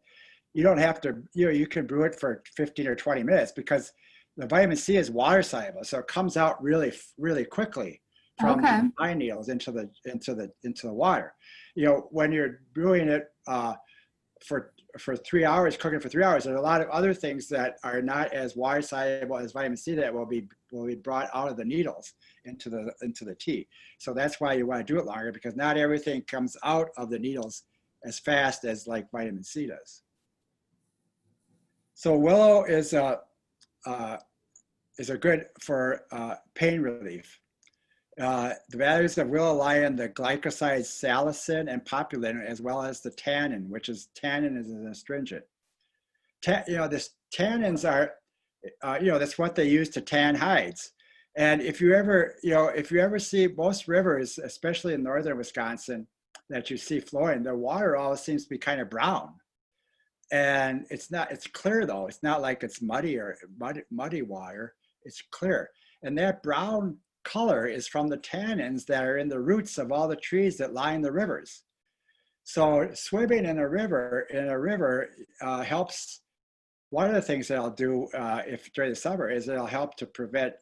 Speaker 1: you don't have to. You can brew it for 15 or 20 minutes, because the vitamin C is water soluble, so it comes out really, really quickly from the pine needles into the water. When you're brewing it for 3 hours, cooking for 3 hours, there's a lot of other things that are not as water soluble as vitamin C that will be brought out of the needles into the tea. So that's why you want to do it longer, because not everything comes out of the needles as fast as like vitamin C does. So willow is a good for pain relief. The values of willow lie in the glycosides salicin and populin, as well as the tannin, tannin is an astringent. This tannins are, that's what they use to tan hides. And if you ever see most rivers, especially in northern Wisconsin, that you see flowing, the water always seems to be kind of brown. And it's clear though. It's not like it's muddy water. It's clear. And that brown color is from the tannins that are in the roots of all the trees that line the rivers. So swimming in a river helps. One of the things that I'll do during the summer is it'll help to prevent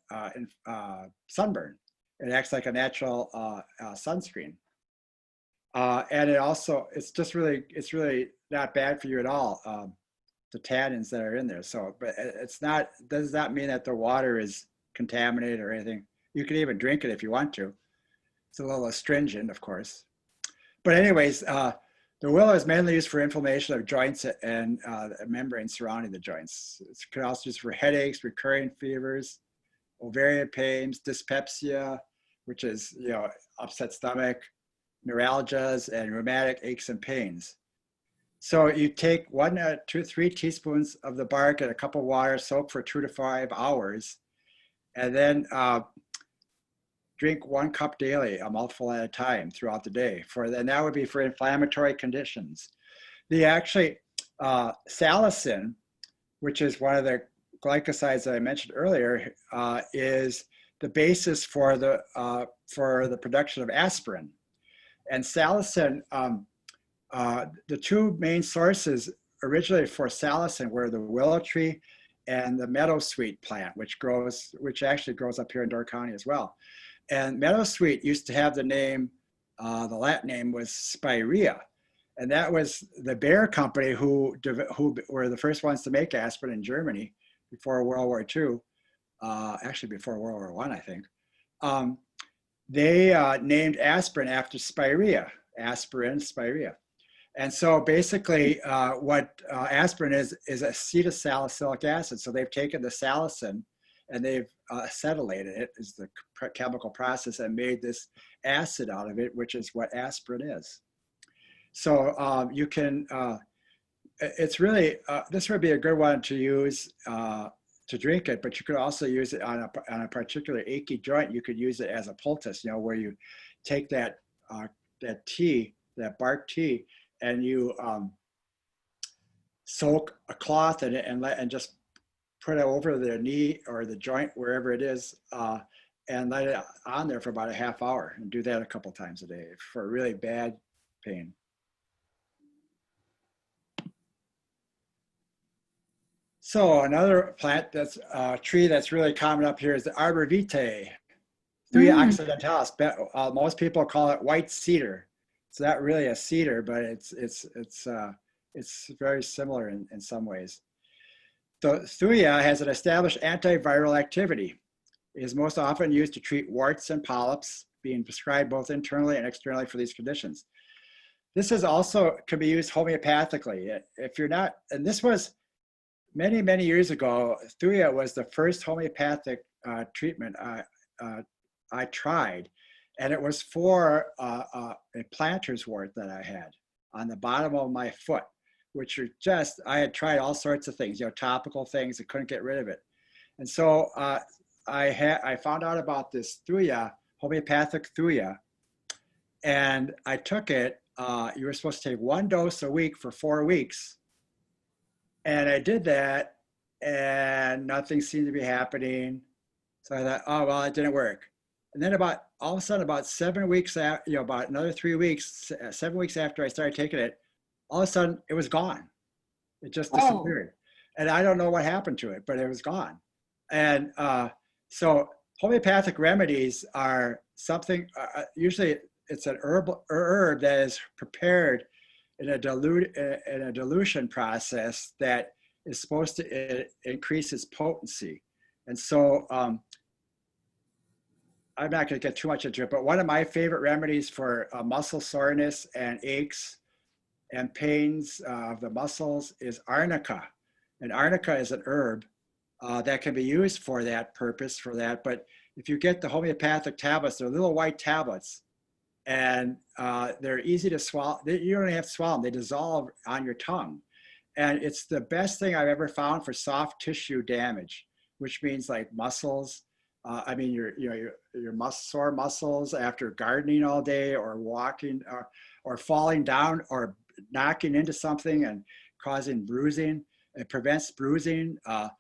Speaker 1: sunburn. It acts like a natural sunscreen. And it's really not bad for you at all, the tannins that are in there. So, but does not mean that the water is contaminated or anything. You can even drink it if you want to. It's a little astringent, of course. But anyways, the willow is mainly used for inflammation of joints and membranes surrounding the joints. It can also be used for headaches, recurring fevers, ovarian pains, dyspepsia, which is upset stomach, neuralgias, and rheumatic aches and pains. So you take 1 to 3 teaspoons of the bark in a cup of water, soak for 2 to 5 hours, and then drink 1 cup daily, a mouthful at a time throughout the day. And that would be for inflammatory conditions. Salicin, which is one of the glycosides that I mentioned earlier, is the basis for the production of aspirin. And salicin, the two main sources originally for salicin were the willow tree and the meadowsweet plant, which actually grows up here in Door County as well. And meadowsweet used to have the name, the Latin name was spirea. And that was the Bayer company who were the first ones to make aspirin in Germany before World War II, actually before World War I, I think. They named aspirin after spirea, aspirin, spirea. And so basically what aspirin is acetylsalicylic acid. So they've taken the salicin and they've acetylated it, is the chemical process, and made this acid out of it, which is what aspirin is. So you can, it's really, this would be a good one to use to drink it, but you could also use it on a particular achy joint. You could use it as a poultice, you know, where you take that tea, that bark tea, and you soak a cloth in it and just put it over the knee or the joint, wherever it is, and let it on there for about a half hour, and do that a couple times a day for really bad pain. So another plant that's tree that's really common up here is the Arbor Vitae, Thuya occidentalis. Most people call it white cedar. It's not really a cedar, but it's very similar in some ways. The Thuya has an established antiviral activity. It is most often used to treat warts and polyps, being prescribed both internally and externally for these conditions. This is also can be used homeopathically. If you're not, and this was many, many years ago, Thuya was the first homeopathic treatment I tried. And it was for a planter's wart that I had on the bottom of my foot, which are just, I had tried all sorts of things, you know, topical things, I couldn't get rid of it. And so I found out about this Thuya, homeopathic Thuya, and I took it. You were supposed to take 1 dose a week for 4 weeks. And I did that, and nothing seemed to be happening. So I thought, oh, well, it didn't work. And then all of a sudden, about 7 weeks, about another 3 weeks, 7 weeks after I started taking it, all of a sudden it was gone. It just disappeared. And I don't know what happened to it, but it was gone. And so homeopathic remedies are something, usually it's an herb that is prepared in a dilution process that is supposed to increase its potency. And so I'm not going to get too much into it, but one of my favorite remedies for muscle soreness and aches and pains of the muscles is Arnica. And Arnica is an herb that can be used for that purpose, but if you get the homeopathic tablets, they're little white tablets, and they're easy to swallow. You don't even have to swallow them. They dissolve on your tongue. And it's the best thing I've ever found for soft tissue damage, which means like muscles. I mean, your sore muscles after gardening all day, or walking, or falling down, or knocking into something and causing bruising. It prevents bruising. I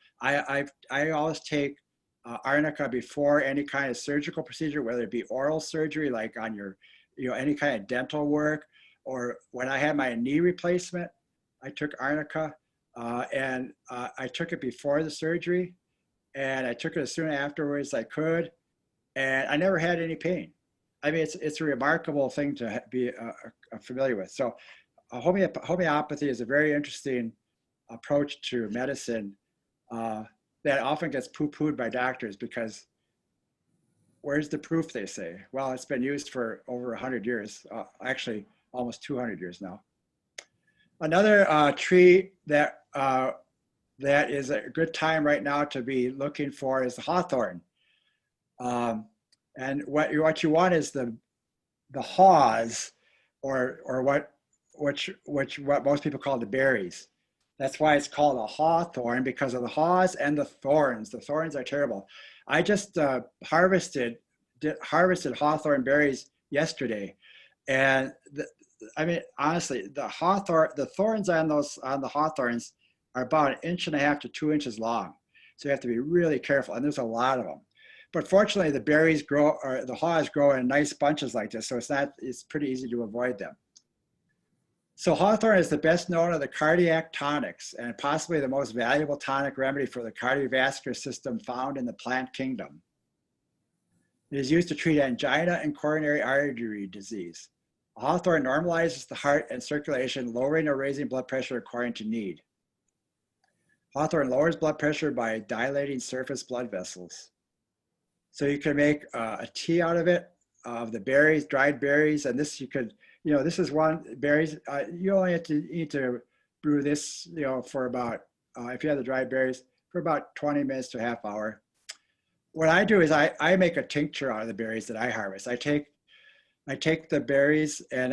Speaker 1: always take Arnica before any kind of surgical procedure, whether it be oral surgery, like on your, any kind of dental work, or when I had my knee replacement, I took Arnica, and I took it before the surgery, and I took it as soon afterwards as I could, and I never had any pain. I mean, it's a remarkable thing to be familiar with. So homeopathy is a very interesting approach to medicine that often gets poo-pooed by doctors, because where's the proof, they say? Well, it's been used for over 100 years, actually almost 200 years now. Another tree that is a good time right now to be looking for is the hawthorn. And what you want is the haws, or what most people call the berries. That's why it's called a hawthorn, because of the haws and the thorns. The thorns are terrible. I just harvested hawthorn berries yesterday, and I mean, honestly, the thorns on the hawthorns are about 1.5 to 2 inches long. So you have to be really careful, and there's a lot of them. But fortunately, the berries grow, or the haws grow in nice bunches like this, so it's pretty easy to avoid them. So Hawthorne is the best known of the cardiac tonics and possibly the most valuable tonic remedy for the cardiovascular system found in the plant kingdom. It is used to treat angina and coronary artery disease. Hawthorne normalizes the heart and circulation, lowering or raising blood pressure according to need. Hawthorne lowers blood pressure by dilating surface blood vessels. So you can make a tea out of it, of the berries, dried berries, and this you could, this is one berries. You only need to brew this, for about, if you have the dried berries, for about 20 minutes to a half hour. What I do is I make a tincture out of the berries that I harvest. I take the berries and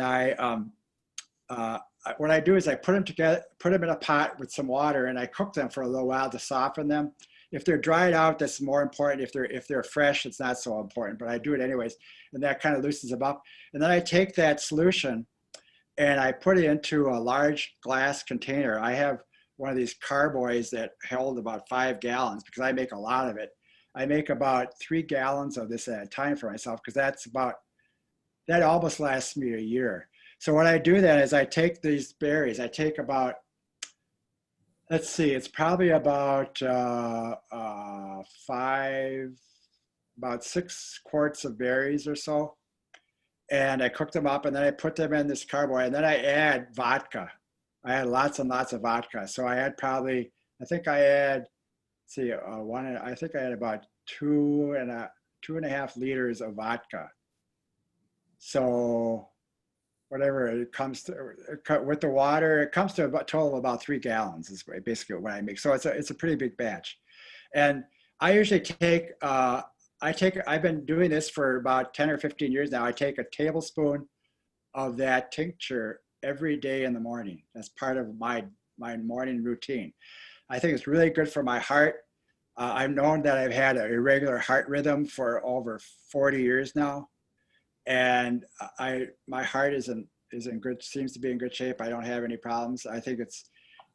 Speaker 1: what I do is I put them together, put them in a pot with some water, and I cook them for a little while to soften them. If they're dried out, that's more important. If they're fresh, it's not so important, but I do it anyways. And that kind of loosens them up. And then I take that solution and I put it into a large glass container. I have one of these carboys that held about 5 gallons because I make a lot of it. I make about 3 gallons of this at a time for myself because that almost lasts me a year. So what I do then is I take these berries, I take about, let's see, it's probably about 6 quarts of berries or so. And I cook them up and then I put them in this carboy and then I add vodka. I add lots and lots of vodka. So I had probably, I think I had about 2.5 liters of vodka. So whatever it comes to with the water, it comes to a total of about 3 gallons is basically what I make. So it's a pretty big batch. And I usually I've been doing this for about 10 or 15 years now. I take a tablespoon of that tincture every day in the morning. That's part of my morning routine. I think it's really good for my heart. I've known that I've had an irregular heart rhythm for over 40 years now. And my heart seems to be in good shape. I don't have any problems. I think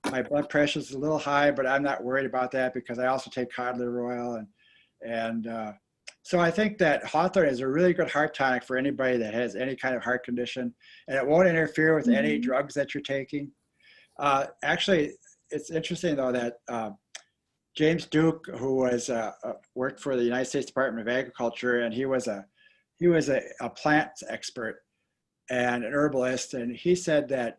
Speaker 1: my blood pressure is a little high, but I'm not worried about that because I also take cod liver oil. So I think that Hawthorne is a really good heart tonic for anybody that has any kind of heart condition, and it won't interfere with any drugs that you're taking. Actually, it's interesting though that James Duke, who was worked for the United States Department of Agriculture, and he was a plant expert and an herbalist, and he said that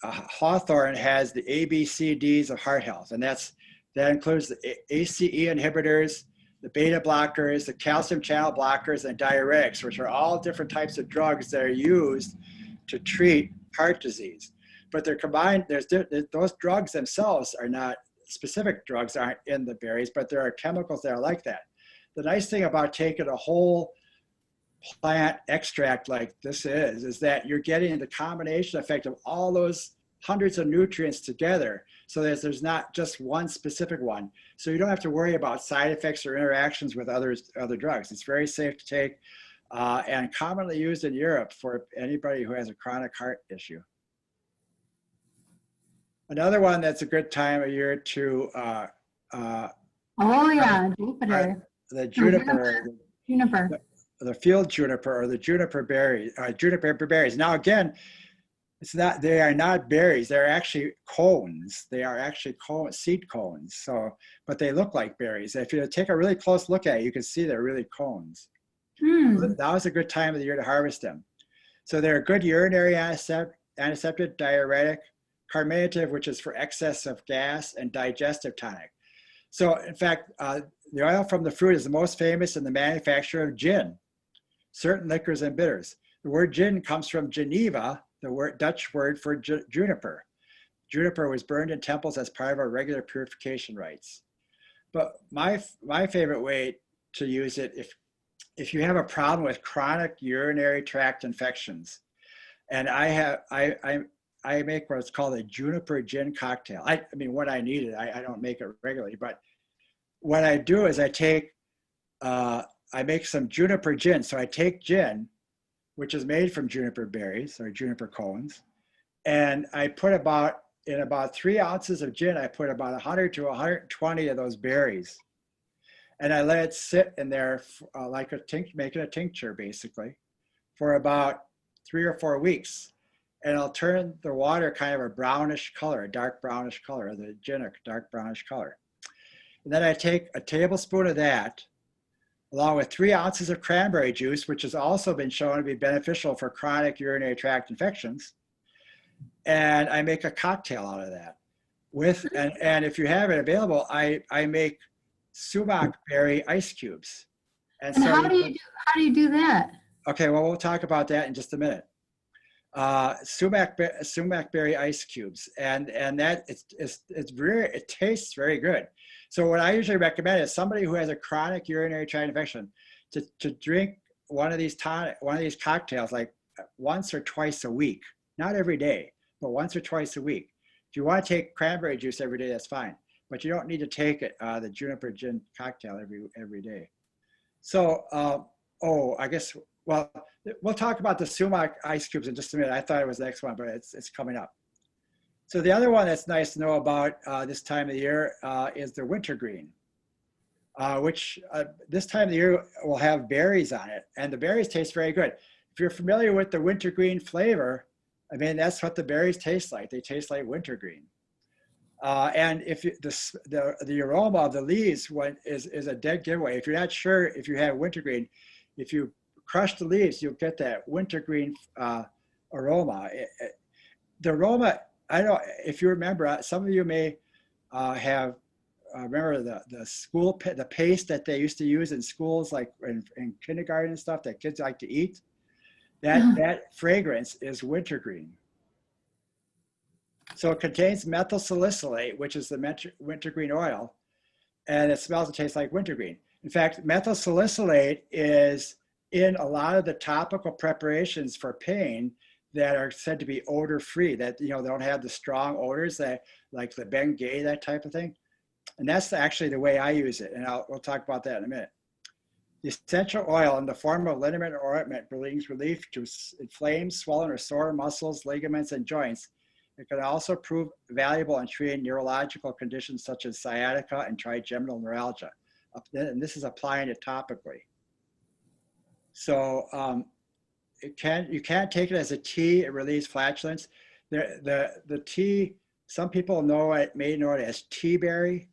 Speaker 1: Hawthorne has the ABCDs of heart health, and that includes the ACE inhibitors, the beta blockers, the calcium channel blockers, and diuretics, which are all different types of drugs that are used to treat heart disease. But they're combined. Those drugs themselves are not specific drugs, aren't in the berries, but there are chemicals that are like that. The nice thing about taking a whole plant extract like this is that you're getting the combination effect of all those hundreds of nutrients together so that there's not just one specific one. So you don't have to worry about side effects or interactions with other drugs. It's very safe to take and commonly used in Europe for anybody who has a chronic heart issue. Another one that's a good time of year to
Speaker 2: Juniper.
Speaker 1: the juniper.
Speaker 2: Juniper.
Speaker 1: The field juniper or the juniper berries. Now again, they are not berries. They're actually cones. They are actually seed cones. So, but they look like berries. If you take a really close look at it, you can see they're really cones. That was a good time of the year to harvest them. So they're a good urinary antiseptic, diuretic, carminative, which is for excess of gas, and digestive tonic. So in fact, the oil from the fruit is the most famous in the manufacture of gin, certain liquors and bitters. The word gin comes from Geneva, the Dutch word for juniper. Juniper was burned in temples as part of our regular purification rites. But my favorite way to use it, if you have a problem with chronic urinary tract infections, and I make what's called a Juniper Gin Cocktail. I mean, when I need it, I don't make it regularly, but what I do is I make some juniper gin. So I take gin, which is made from juniper berries or juniper cones, and I put in about 3 ounces of gin, I put about 100 to 120 of those berries. and I let it sit in there like making a tincture basically for about 3 or 4 weeks. And I'll turn the water kind of a brownish color, a dark brownish color, the gin a dark brownish color. And then I take a tablespoon of that along with 3 ounces of cranberry juice, which has also been shown to be beneficial for chronic urinary tract infections. And I make a cocktail out of that. And if you have it available, I make sumac berry ice cubes.
Speaker 2: And so how do you do that? Okay,
Speaker 1: well, we'll talk about that in just a minute. Sumac berry ice cubes, and that it tastes very good. So what I usually recommend is somebody who has a chronic urinary tract infection to drink one of these cocktails like once or twice a week, not every day, but once or twice a week. If you want to take cranberry juice every day, that's fine, but you don't need to take it the Juniper Gin Cocktail every day. So I guess well, we'll talk about the sumac ice cubes in just a minute. I thought it was the next one, but it's coming up. So the other one that's nice to know about this time of the year is the wintergreen, which this time of the year will have berries on it, and the berries taste very good. If you're familiar with the wintergreen flavor, I mean, that's what the berries taste like. They taste like wintergreen. And if the aroma of the leaves is a dead giveaway. If you're not sure if you have wintergreen, if you crush the leaves, you'll get that wintergreen aroma. The aroma, I don't know if you remember, some of you may have remember the paste that they used to use in schools, like in kindergarten and stuff that kids like to eat. That fragrance is wintergreen. So it contains methyl salicylate, which is the wintergreen oil, and it smells and tastes like wintergreen. In fact, methyl salicylate is in a lot of the topical preparations for pain that are said to be odor-free, that they don't have the strong odors that like the Bengay, that type of thing. And that's actually the way I use it, and we'll talk about that in a minute. The essential oil in the form of liniment or ointment brings relief to inflamed, swollen, or sore muscles, ligaments, and joints. It can also prove valuable in treating neurological conditions such as sciatica and trigeminal neuralgia. And this is applying it topically. So you can't take it as a tea. It relieves flatulence. The tea, some people may know it as tea berry.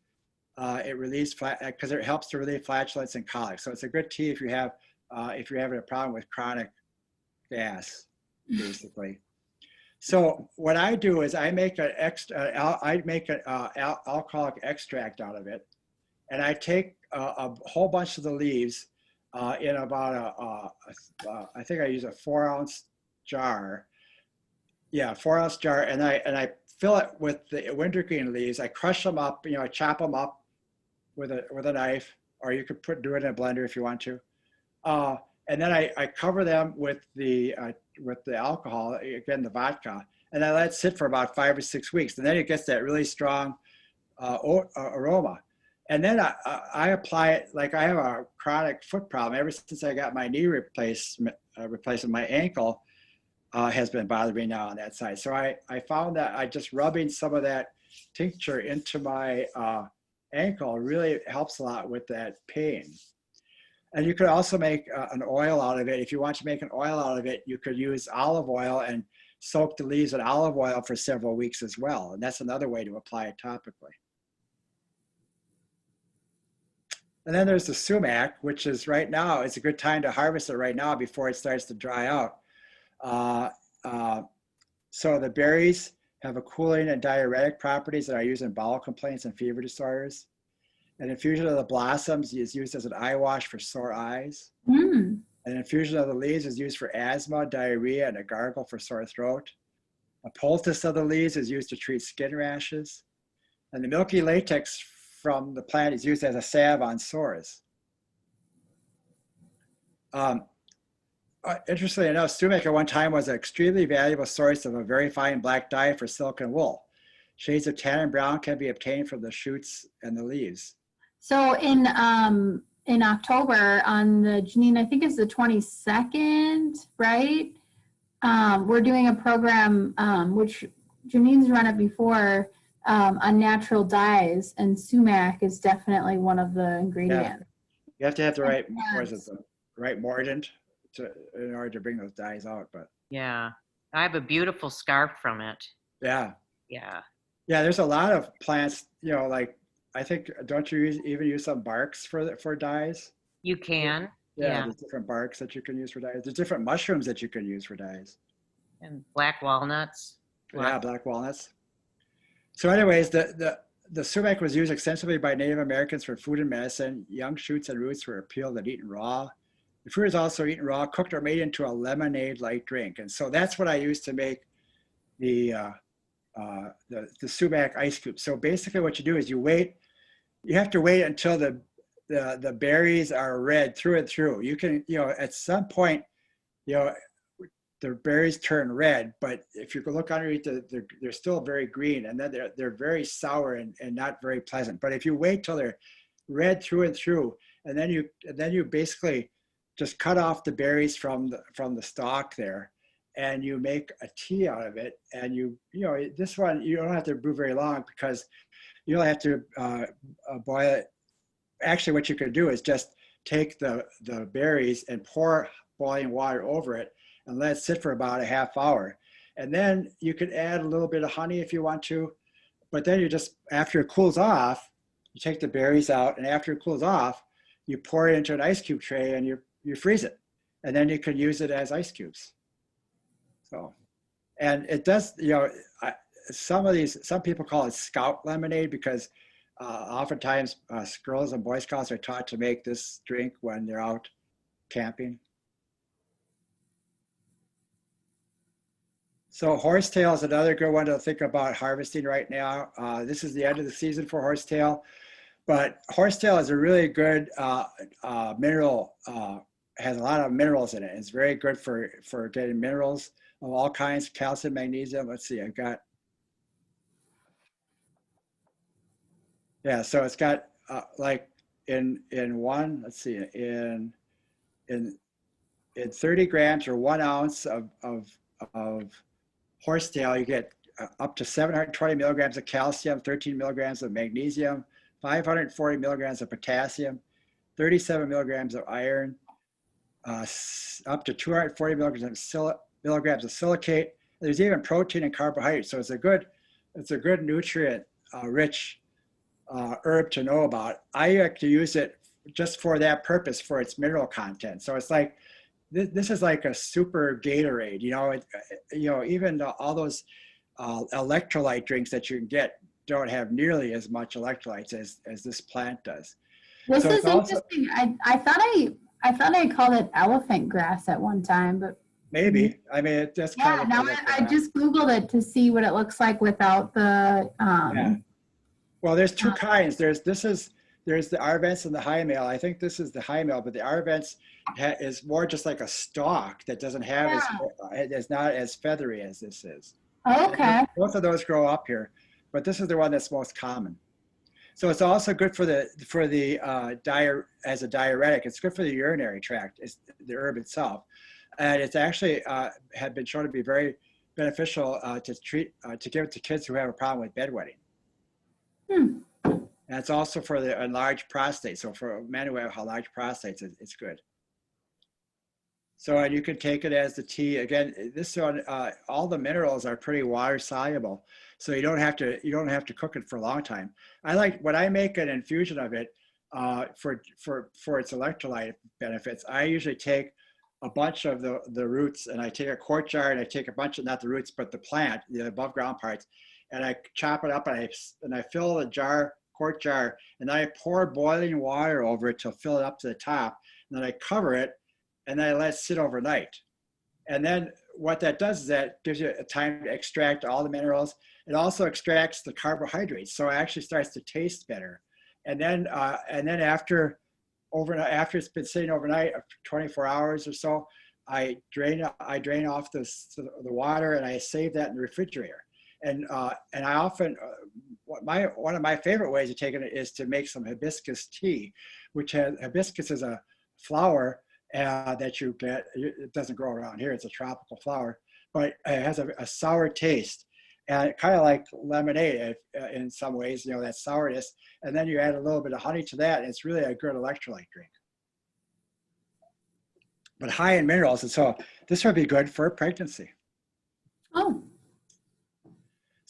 Speaker 1: It relieves because it helps to relieve flatulence and colic. So it's a good tea if you're having a problem with chronic gas, basically. So what I do is I make an alcoholic extract out of it, and I take a whole bunch of the leaves in about I think I use a 4-ounce jar. Yeah, 4-ounce jar, and I fill it with the wintergreen leaves. I crush them up, I chop them up with a knife, or you could do it in a blender if you want to. And then I cover them with the alcohol, again, the vodka, and I let it sit for about 5 or 6 weeks. And then it gets that really strong aroma. And then I apply it, like I have a chronic foot problem. Ever since I got my knee replacement, my ankle has been bothering me now on that side. So I found that I just rubbing some of that tincture into my ankle really helps a lot with that pain. And you could also make an oil out of it. If you want to make an oil out of it, you could use olive oil and soak the leaves in olive oil for several weeks as well. And that's another way to apply it topically. And then there's the sumac, which is right now, it's a good time to harvest it right now before it starts to dry out. So the berries have a cooling and diuretic properties that are used in bowel complaints and fever disorders. An infusion of the blossoms is used as an eye wash for sore eyes. An infusion of the leaves is used for asthma, diarrhea, and a gargle for sore throat. A poultice of the leaves is used to treat skin rashes. And the milky latex from the plant is used as a salve on sores. Interestingly enough, sumac at one time was an extremely valuable source of a very fine black dye for silk and wool. Shades of tan and brown can be obtained from the shoots and the leaves. So in October on the Janine, I think it's the 22nd, right? We're doing a program, which Janine's run it before, on natural dyes, and sumac is definitely one of the ingredients. You have to have the right, what is it,
Speaker 2: Yes.
Speaker 1: the right mordant in order to bring those dyes out. But
Speaker 3: Yeah. I have a beautiful scarf from it.
Speaker 1: yeah,
Speaker 3: Yeah.
Speaker 1: yeah, there's a lot of plants, like I think, don't you even use some barks for dyes?
Speaker 3: You can.
Speaker 1: Yeah,
Speaker 3: Yeah.
Speaker 1: there's different barks that you can use for dyes. There's different mushrooms that you can use for dyes.
Speaker 3: And black walnuts.
Speaker 1: Yeah, black walnuts. So anyways, the sumac was used extensively by Native Americans for food and medicine. Young shoots and roots were peeled and eaten raw. The fruit is also eaten raw, cooked, or made into a lemonade-like drink. And so that's what I use to make the sumac ice cube. So basically what you do is you have to wait until the berries are red through and through. You can, at some point, the berries turn red, but if you look underneath, they're still very green, and then they're very sour and not very pleasant. But if you wait till they're red through and through, and then you basically just cut off the berries from the stalk there, and you make a tea out of it. And this one you don't have to brew very long because you don't have to boil it. Actually, what you could do is just take the berries and pour boiling water over it and let it sit for about a half hour. And then you could add a little bit of honey if you want to, but then after it cools off, you take the berries out, and after it cools off, you pour it into an ice cube tray and you freeze it. And then you can use it as ice cubes. So, and it does, some people call it scout lemonade because oftentimes girls and Boy Scouts are taught to make this drink when they're out camping. So horsetail is another good one to think about harvesting right now. This is the end of the season for horsetail, but horsetail is a really good mineral, has a lot of minerals in it. It's very good for getting minerals of all kinds, calcium, magnesium. Let's see, I've got, yeah, so it's got like in 30 grams or 1 ounce of horsetail, you get up to 720 milligrams of calcium, 13 milligrams of magnesium, 540 milligrams of potassium, 37 milligrams of iron, up to 240 milligrams of silicate. There's even protein and carbohydrates. So it's a good nutrient rich herb to know about. I like to use it just for that purpose, for its mineral content. So it's like, this is like a super Gatorade, even all those electrolyte drinks that you can get don't have nearly as much electrolytes as this plant does.
Speaker 2: This
Speaker 1: So
Speaker 2: is
Speaker 1: it's also,
Speaker 2: interesting. I thought I called it elephant grass at one time, but
Speaker 1: maybe, I mean, that's
Speaker 2: yeah,
Speaker 1: kind of
Speaker 2: now I just Googled it to see what it looks like without the,
Speaker 1: yeah. Well, there's two kinds. There's the Arvents and the high male. I think this is the high male, but the Arvents is more just like a stalk that doesn't have is not as feathery as this is.
Speaker 2: okay.
Speaker 1: Both of those grow up here, but this is the one that's most common. So it's also good for the as a diuretic. It's good for the urinary tract. It's the herb itself, and it's actually had been shown to be very beneficial to give it to kids who have a problem with bedwetting. And it's also for the enlarged prostate. So for men who have enlarged prostates, it's good. So, and you can take it as the tea. Again, this one, all the minerals are pretty water soluble, so you don't have to cook it for a long time. When I make an infusion of it for its electrolyte benefits, I usually take a bunch of the roots, and I take a quart jar, and I take a bunch of, not the roots, but the plant, the above ground parts, and I chop it up, and I fill the quart jar, and then I pour boiling water over it to fill it up to the top, and then I cover it, and then I let it sit overnight. And then what that does is that gives you a time to extract all the minerals. It also extracts the carbohydrates, so it actually starts to taste better. And then after it's been sitting overnight, 24 hours or so, I drain off the water, and I save that in the refrigerator. And I often, one of my favorite ways of taking it is to make some hibiscus tea, which hibiscus is a flower that you get. It doesn't grow around here. It's a tropical flower, but it has a sour taste, and kind of like lemonade in some ways, that sourness. And then you add a little bit of honey to that, and it's really a good electrolyte drink. but high in minerals. And so this would be good for pregnancy.
Speaker 2: Oh,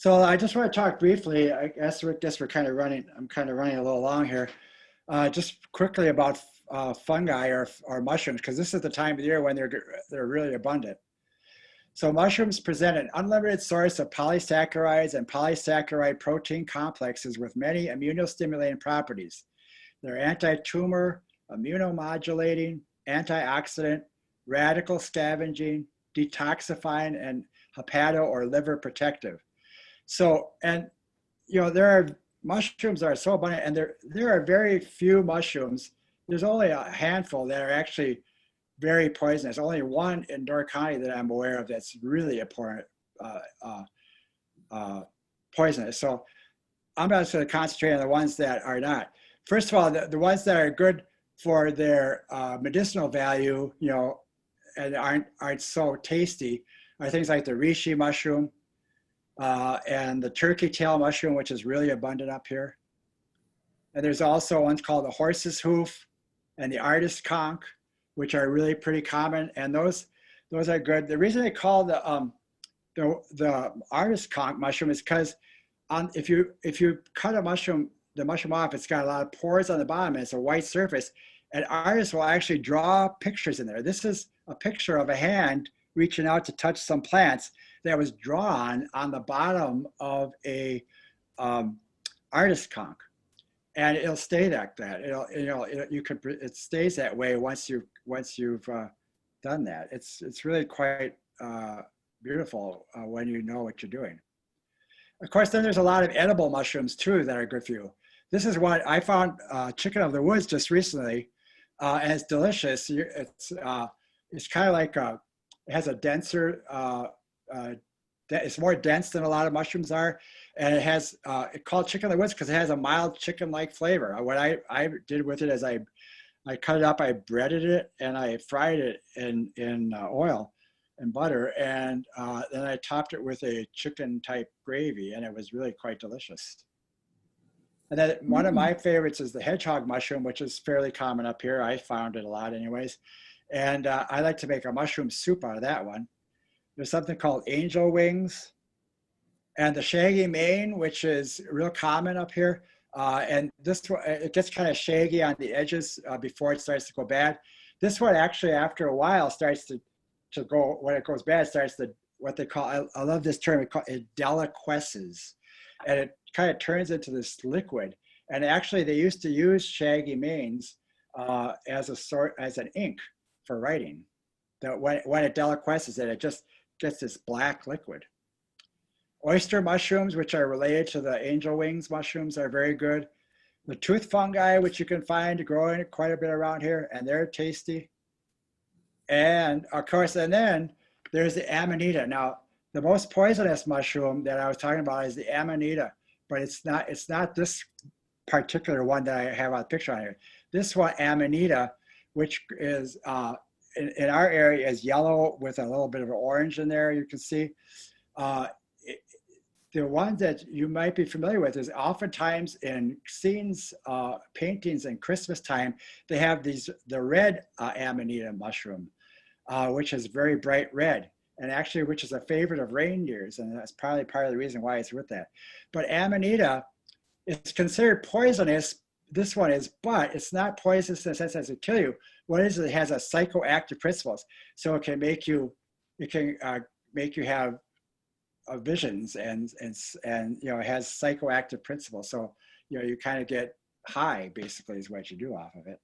Speaker 1: So I just want to talk briefly, I guess we're kind of running, I'm kind of running a little long here, just quickly about fungi or mushrooms, because this is the time of the year when they're really abundant. So mushrooms present an unlimited source of polysaccharides and polysaccharide protein complexes with many immunostimulating properties. They're anti-tumor, immunomodulating, antioxidant, radical scavenging, detoxifying, and hepato or liver protective. So, and there are mushrooms that are so abundant, and there are very few mushrooms. There's only a handful that are actually very poisonous. Only one in Door County that I'm aware of that's really important, poisonous. So I'm just going to concentrate on the ones that are not. First of all, the ones that are good for their medicinal value, and aren't so tasty, are things like the reishi mushroom and the turkey tail mushroom, which is really abundant up here. And there's also ones called the horse's hoof and the artist conch, which are really pretty common, and those are good. The reason they call the artist conch mushroom is because if you cut the mushroom off, it's got a lot of pores on the bottom, and it's a white surface, and artists will actually draw pictures in there. This is a picture of a hand reaching out to touch some plants that was drawn on the bottom of a artist conch. And it'll stay like that. It stays that way once you've done that. It's really quite beautiful when you know what you're doing. Of course, then there's a lot of edible mushrooms too that are good for you. This is what I found, chicken of the woods just recently, and it's delicious. It's kind of like it has a denser. It's more dense than a lot of mushrooms are. And it has, it's called chicken of the woods because it has a mild chicken-like flavor. What I did with it is I cut it up, I breaded it, and I fried it in oil and butter. And then I topped it with a chicken-type gravy, and it was really quite delicious. And then one of my favorites is the hedgehog mushroom, which is fairly common up here. I found it a lot anyways. And I like to make a mushroom soup out of that one. There's something called angel wings. And the shaggy mane, which is real common up here. And this one, it gets kind of shaggy on the edges before it starts to go bad. This one actually, after a while, starts to go, when it goes bad, starts to, what they call, I love this term, it deliquesces. And it kind of turns into this liquid. And actually, they used to use shaggy manes as an ink for writing. That when it deliquesces it just gets this black liquid. Oyster mushrooms, which are related to the angel wings mushrooms, are very good. The tooth fungi, which you can find growing quite a bit around here, and they're tasty. And of course, and then there's the Amanita. Now, the most poisonous mushroom that I was talking about is the Amanita, but it's not this particular one that I have on the picture on here. This one, Amanita, which is in our area is yellow with a little bit of orange in there, you can see. The one that you might be familiar with is oftentimes in scenes, paintings in Christmas time, they have the red Amanita mushroom, which is very bright red, and actually which is a favorite of reindeers, and that's probably part of the reason why it's with that. But Amanita is considered poisonous. This one is, but it's not poisonous in the sense that it kill you. What it is, it has a psychoactive principles, so it can make you have visions, and it has psychoactive principles. So you kind of get high, basically, is what you do off of it.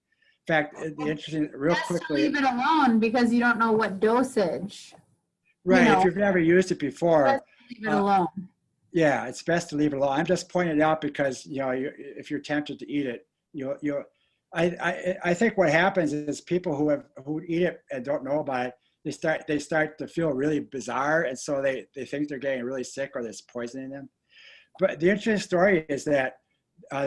Speaker 1: In fact, the interesting, real quickly,
Speaker 2: leave it alone because you don't know what dosage.
Speaker 1: Right, if you've never used it before,
Speaker 2: leave it alone.
Speaker 1: Yeah, it's best to leave it alone. I'm just pointing it out because if you're tempted to eat it, I think what happens is people who eat it and don't know about it, they start to feel really bizarre, and so they think they're getting really sick or there's poison in them. But the interesting story is that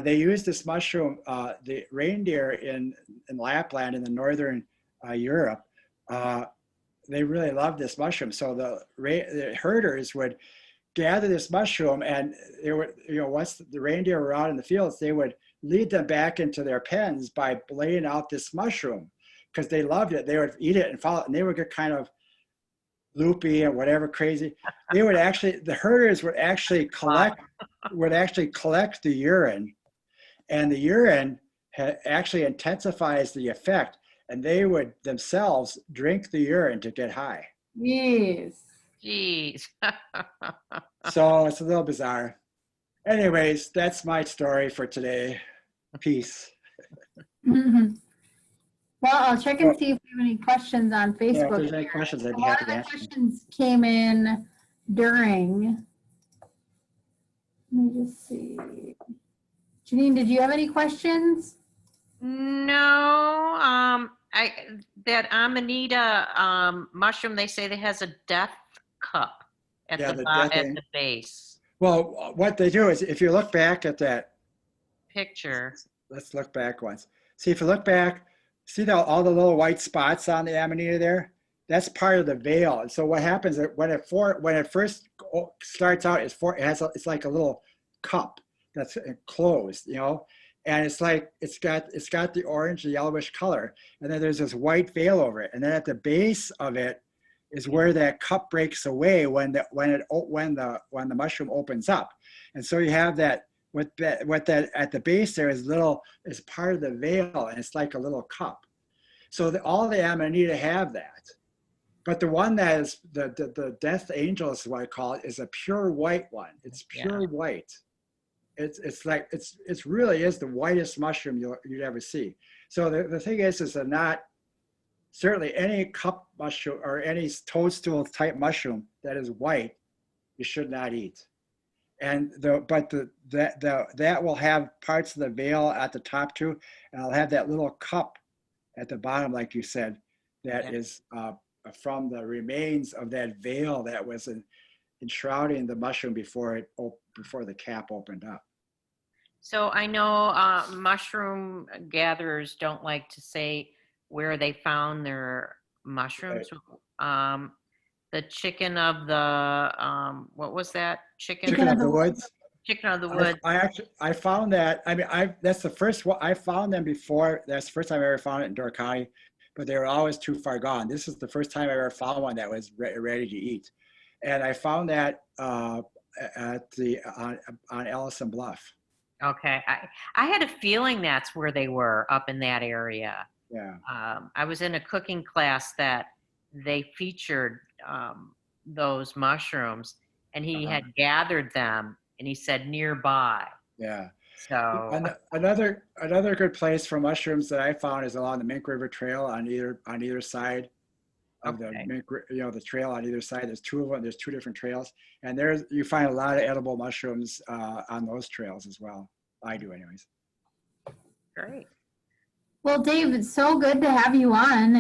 Speaker 1: they use this mushroom, the reindeer in Lapland in the northern Europe, they really love this mushroom. So the herders would gather this mushroom, and they would, once the reindeer were out in the fields, they would lead them back into their pens by laying out this mushroom because they loved it. They would eat it and follow it, and they would get kind of loopy and whatever crazy. They would actually, the herders would actually collect the urine, and the urine actually intensifies the effect, and they would themselves drink the urine to get high.
Speaker 2: Yes.
Speaker 3: Jeez.
Speaker 1: So it's a little bizarre. Anyways, that's my story for today. Peace.
Speaker 2: Mhm. Well, I'll check and see if we have any questions on
Speaker 1: Yeah, if
Speaker 2: Facebook.
Speaker 1: there's any questions, I'd
Speaker 2: A
Speaker 1: be
Speaker 2: lot
Speaker 1: happy
Speaker 2: of
Speaker 1: to
Speaker 2: the
Speaker 1: answer them.
Speaker 2: questions came in during. Let me just see. Janine, did you have any questions?
Speaker 3: No, that Amanita mushroom, they say that has a death cup at
Speaker 1: Yeah,
Speaker 3: the
Speaker 1: the death
Speaker 3: at
Speaker 1: thing.
Speaker 3: the base
Speaker 1: Well, what they do is if you look back at that,
Speaker 3: picture.
Speaker 1: let's look back once. See, if you look back, see all the little white spots on the Amanita there? That's part of the veil. And so what happens is when it first starts out, it's like a little cup that's enclosed, you know, and it's like it's got the orange, the yellowish color, and then there's this white veil over it, and then at the base of it is where that cup breaks away when the mushroom opens up, and so you have that. What that at the base there is part of the veil, and it's like a little cup. So all the Amanita have that. But the one that is the death angel is what I call it, is a pure white one. It's pure white. It's like it's really is the whitest mushroom you'd ever see. So the thing is that not certainly any cup mushroom or any toadstool type mushroom that is white, you should not eat. And that will have parts of the veil at the top too, and I'll have that little cup at the bottom, like you said, that is from the remains of that veil that was enshrouding the mushroom before the cap opened up.
Speaker 3: So I know mushroom gatherers don't like to say where they found their mushrooms. Right. The chicken of the what was that?
Speaker 1: Chicken of the woods.
Speaker 3: Chicken of the woods.
Speaker 1: I found that. I mean, that's the first one. I found them before. That's the first time I ever found it in Door County, but they were always too far gone. This is the first time I ever found one that was ready to eat, and I found that on Ellison Bluff.
Speaker 3: Okay, I had a feeling that's where they were, up in that area.
Speaker 1: Yeah.
Speaker 3: I was in a cooking class that they featured those mushrooms, and he had gathered them, and he said nearby.
Speaker 1: Yeah.
Speaker 3: So
Speaker 1: another good place for mushrooms that I found is along the Mink River Trail on either side of the Mink, the trail on either side. There's two of them. There's two different trails, and you find a lot of edible mushrooms on those trails as well. I do, anyways.
Speaker 3: Great.
Speaker 2: Well, Dave, it's so good to have you on.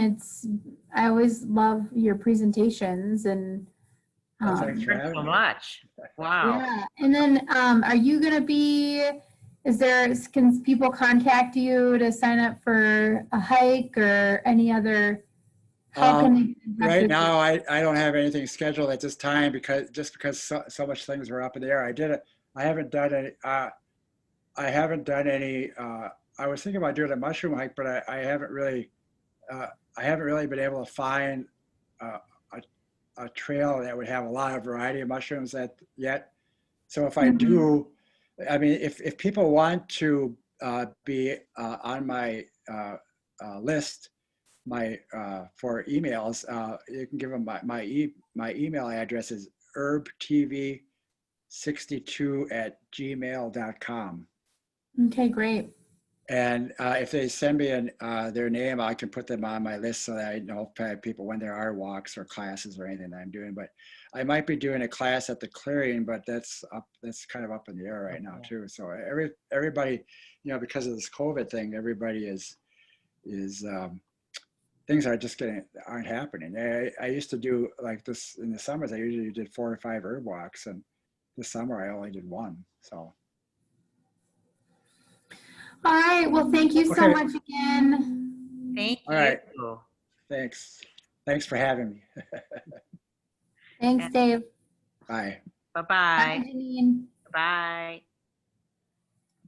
Speaker 2: I always love your presentations and.
Speaker 1: Thanks for having
Speaker 3: so
Speaker 1: me.
Speaker 3: much. Wow.
Speaker 2: Yeah, and then are you going to be? Can people contact you to sign up for a hike or any other? How can they get in touch
Speaker 1: right
Speaker 2: with
Speaker 1: now, I don't have anything scheduled at this time because so much things were up in the air. I haven't done any. I was thinking about doing a mushroom hike, but I haven't really been able to find a trail that would have a lot of variety of mushrooms yet. So if I do, I mean, if people want to be on my list, for emails, you can give them my email address is herbtv62@gmail.com.
Speaker 2: Okay, great.
Speaker 1: And if they send me their name, I can put them on my list so that I know people when there are walks or classes or anything that I'm doing. But I might be doing a class at the clearing, but that's kind of up in the air right now too. So everybody, because of this COVID thing, everybody is things aren't happening. I used to do like this in the summers. I usually did 4 or 5 herb walks, and this summer I only did 1. So.
Speaker 2: All right. Well, thank you so much again.
Speaker 3: Thank you.
Speaker 1: All right. Thanks. Thanks for having me.
Speaker 2: Thanks, Dave.
Speaker 1: Bye.
Speaker 3: Bye-bye.
Speaker 2: Bye, Janine.
Speaker 3: Bye.